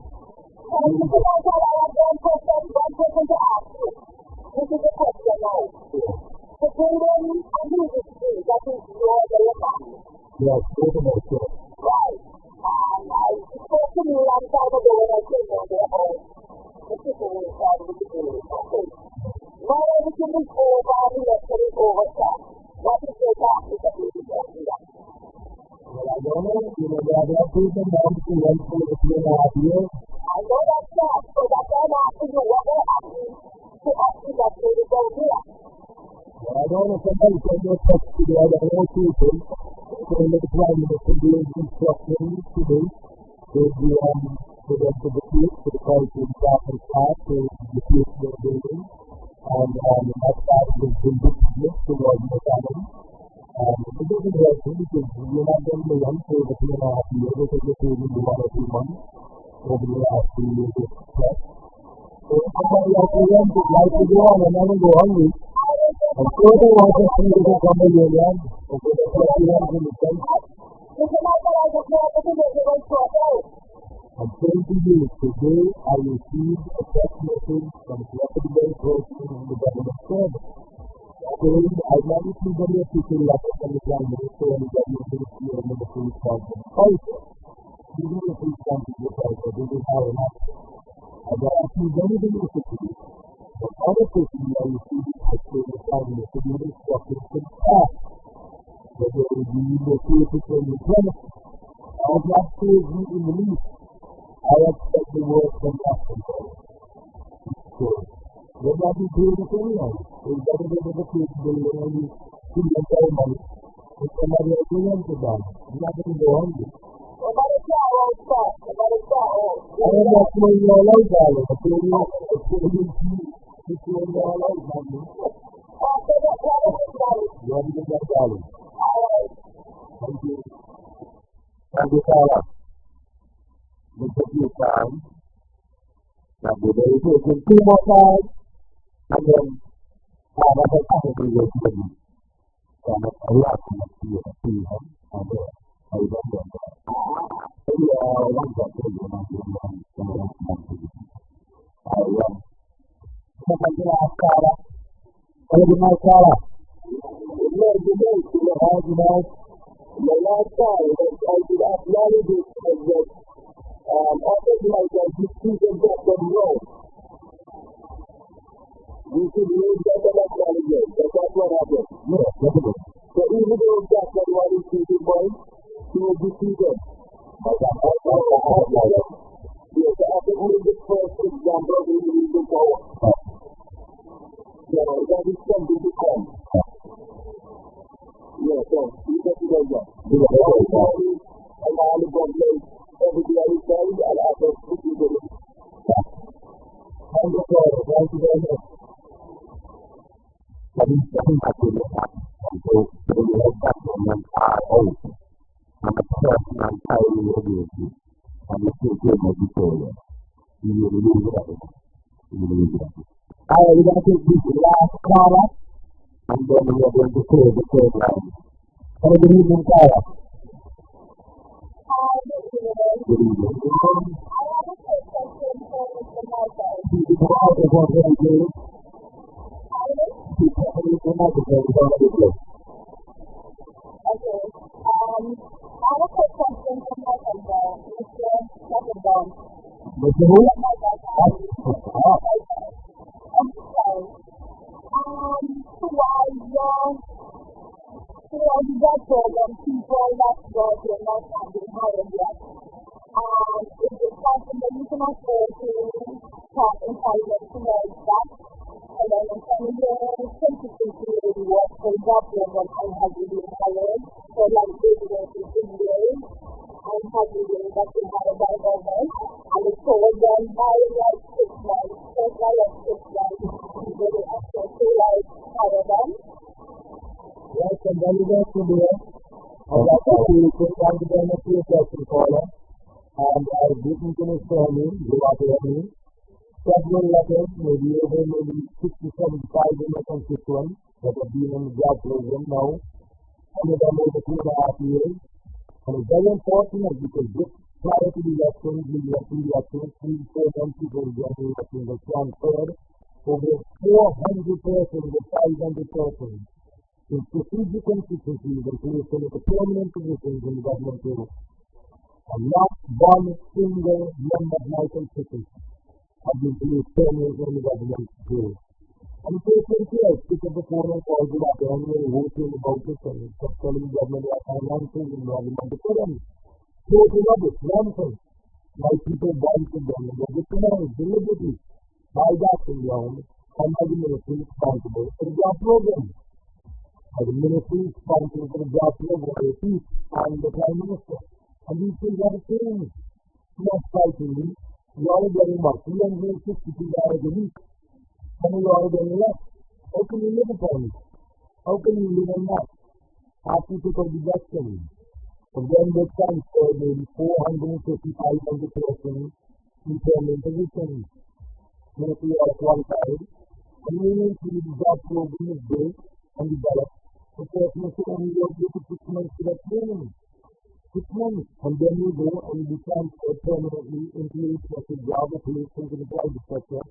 This is a question now. So when I do this thing, that is your family. Yes, it's a question. Right. And I spoke to me a long time ago when I came down there about the people who started with the village. Okay. Now everything is over, the lecture is over, sir. What is your task with the people talking about? Well, I don't know. There are other people now who went for the 2.5 years. I know that's that. So that's why I'm asking you what they're asking to ask you that they will go here. Well, I don't know. Somebody said they're supposed to do other people. saying that the Prime Minister gave instructions today to the police, to the police department staff, to the police building, and that staff has been dismissed towards the family. It is interesting because we're not going to run for the 2.5 years, it was only 1 or 2 months over the last 2 years of press. So somebody else will run, but life will go on, and I will go hungry. I'm sure they want to see the come in your land, okay, that's what we have in the country. I'm saying to you, today I received a text message from a reputable person in the government service. Saying I've not received any official letter from the Prime Minister or the government ministry or ministry responsible for culture. Even if responsible for culture, this is how it happens. I've not received anything officially. But unofficially, I received a from the Prime Minister with instructions to the staff that they will be located in the premises. I have not saved me in the least. I expect the word from that control. So, they're not be doing it anyway. They've got to go to the police building and you see them tell money. If somebody else will run to them, you're not going to go hungry. I am not throwing your life out of it. I'm throwing your life out of it. You have to get that dollar. Thank you. Thank you, Sarah. We'll take your time. Now, we're going to take 2 more times. And then, that's a couple of years to me. So, I'm a lot to see it, and I don't know. Maybe I want that to be one of the ones that I want to do. Somebody asked Sarah. Hello, good night, Sarah. Good night, the last time, I did acknowledge it as that, after like that, you see them back on the road. We should use that acknowledgement. That's what happened. Yes, that's it. So even though that's not what is treated by, he will be treated. Yes, after only the first example, we need to go. Yeah, that is something to come. Yeah, so, you get to go there. And all the government, everything I will say, I'll have to put you there. Thank you very much. Jadi aku lihat untuk melihat dengan tahu nama saya dengan tahu lagi kami sudah begitu ya ini berada saya tidak tidak sekarang anda melihat betul lagi kalau diri saya several letters, maybe 60-75 in my constituents that have been in the job program now. Some of them over 2.5 years. And it's very unfortunate because just prior to the elections, we elected the elections, 3-4 months before the general elections were transferred over 400 persons or 500 persons in strategic constituencies and placed them into permanent positions in the government table. And not one single member of my constituency have been placed permanently in the government table. And so it's sincere, speak of the foreign calls about the annual voting about this and telling the government about finances and government to put them. Total rubbish, rampant. My people buy from them and they're victimized deliberately by that ground and by the military responsible for the job program. The ministry sponsored for the Joshua Warrior Peace and the Prime Minister. And these things have changed. Not strikingly, you all are getting about 362 hours a week. Some of you all are getting less. How can you live upon it? How can you live on that? After you took up the destiny. And then they transferred maybe 450, 500 persons in permanent positions. Most of you are qualified. And we need to the job program is built and developed. The person is only working for 6 months to that training. 6 months. And then you go and be transferred permanently into a special job or place into the private sector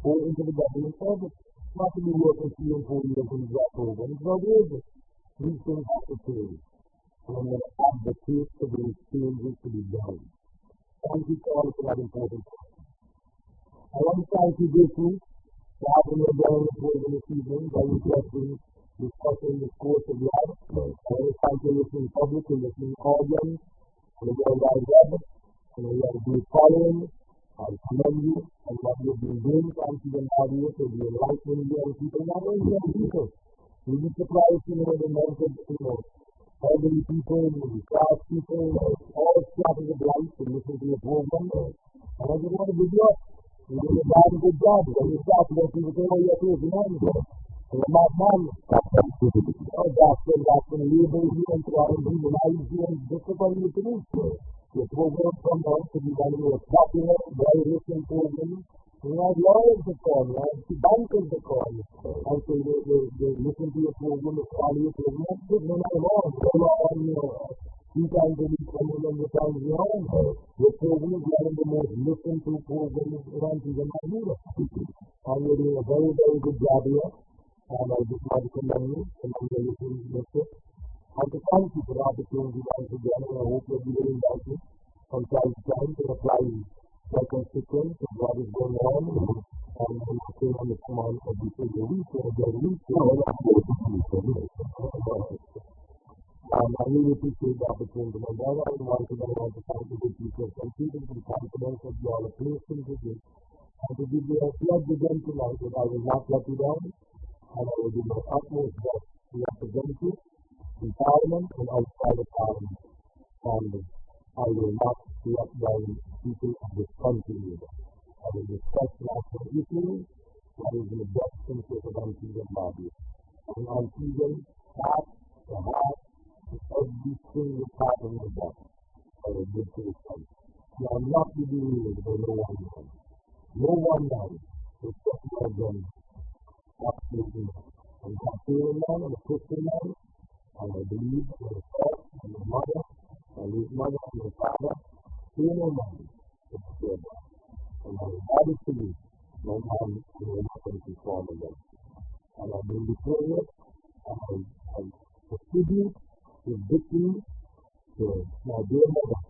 or into the government service. Not to be working 3 and 4 years in the job program. It's not over. These things have to change. And I'm going to advocate for these changes to be done. Thank you all for that important question. I want to thank you briefly for having me down the program this evening. Very interesting discussing this course of life. I want to thank you listening public and listening audience and the World Wide Web. And we have to do following. I commend you and what you've been doing. Thank you and audience for the enlightening young people, not only young people. We be surprised to know the mental, elderly people, the class people, all classes of life to listen to your program. And I just want to give you up. You're doing a good job. When you start, you don't people say, oh, you're crazy man. And you're not man. Oh, that's when label you and try and demonize you and discipline you to do. Your program comes out to be done with a popular, well-written program. You have lawyers to call, you have bankers to call. And so they listen to your program, they follow your program. That's good, no matter what. Go on, 3 times a week, 100 times a year. Your program is one of the most listened to programs around in Nigeria. And you're doing a very, very good job here. And I just want to commend you and your listening to this. And to thank you for the opportunity once again. And I hope you'll be willing to from time to time to apply my constituents of what is going on and stay on the command of the week or the week. And I really appreciate the opportunity. And then I want to thank the good teachers and students for the confidence that you all are placed into this. And to give you a pledge again tonight that I will not let you down. And I will do my utmost best to represent you in Parliament and outside of Parliament. And I will not let down people of this country either. I will discuss national issues that is in the best interest of Antiguan Barbuda. And Antiguan has to have every single part of my body for a good to the country. You are not to be ruled by no one man. No one man except my gun. Absolutely not. I'm a Catholic man, I'm a Christian man, and I believe in the Father and the Mother, and his mother and his father, fear no man, but fear God. And I will add it to you, no man will not conform again. And I bring before you, and I attribute his victory to my dear mother,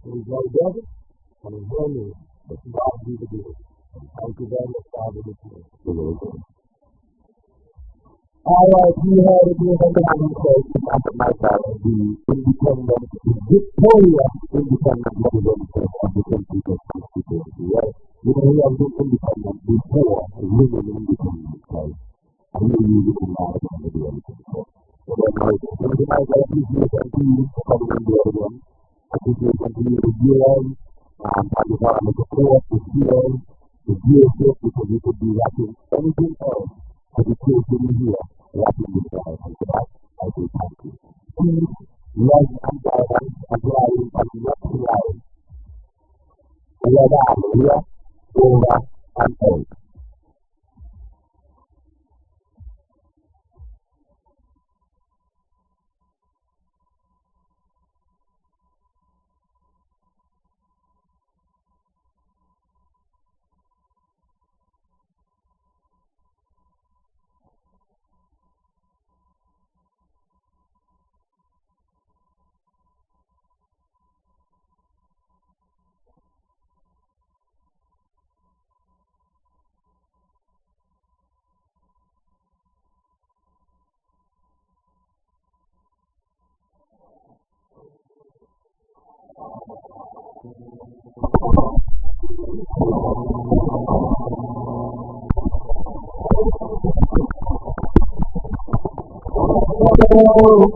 who is now dead, and in her name, that God be the glory. Thank you very much, Father, this morning. Alright, we have a new fundamental question after my father, the independent, the victorious independent representative of the country of constituency. Right? You know, we have been independent before living independent, right? And we use it in our time to do anything. So then, I appreciate and to you for coming in there again. I appreciate and to you the GM, and the Department of Court, the CM, the GSF, because we could be watching anything else. Education here, watching this guy, and for that, I say thank you. Peace, love, and guidance, applying and not applying. We are down here, over, and out. Kedua,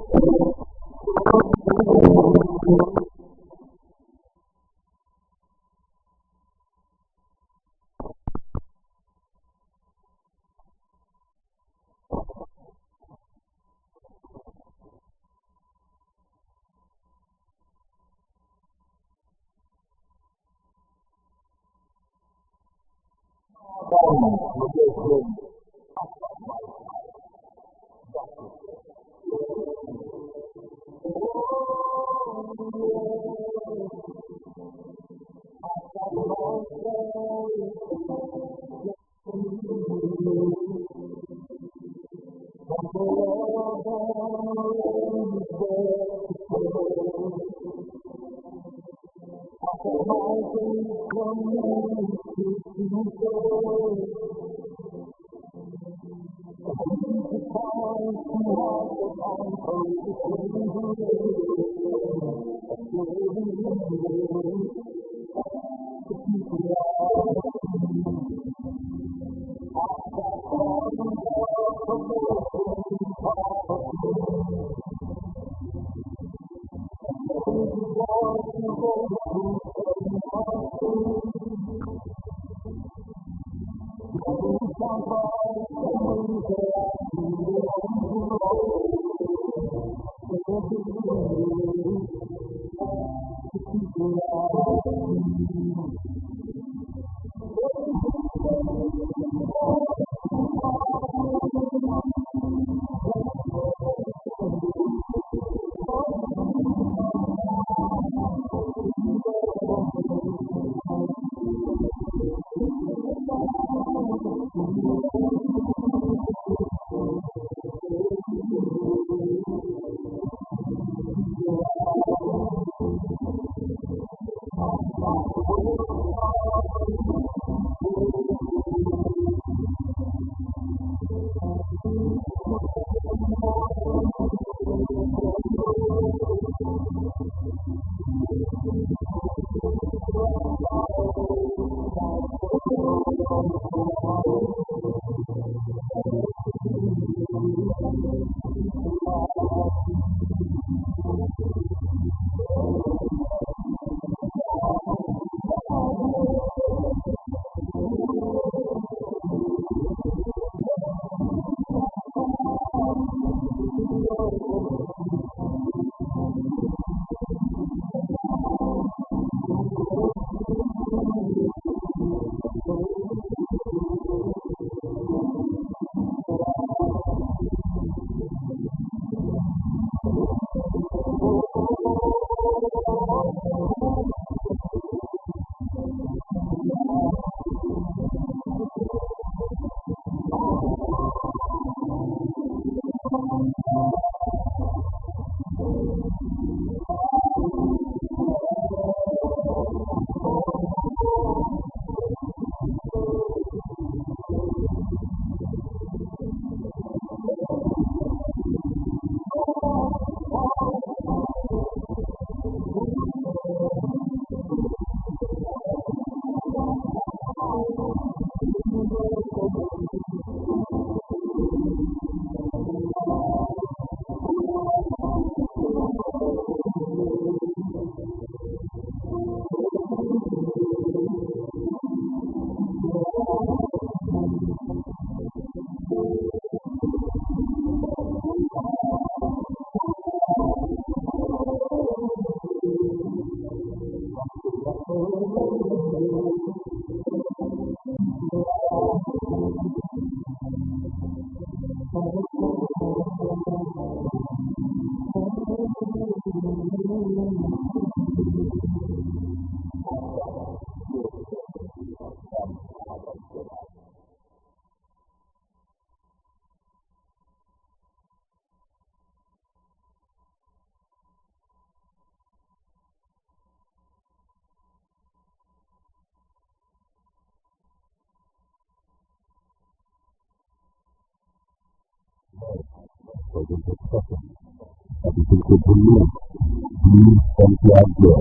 di Santiago,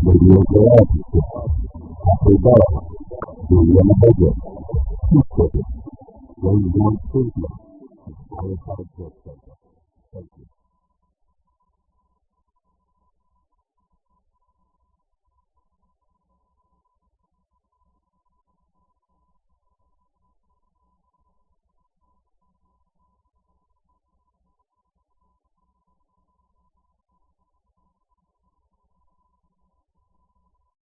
Maria Gracia, Afrika, Julian Baja, Kiko, Wayne Silva, Alejandro.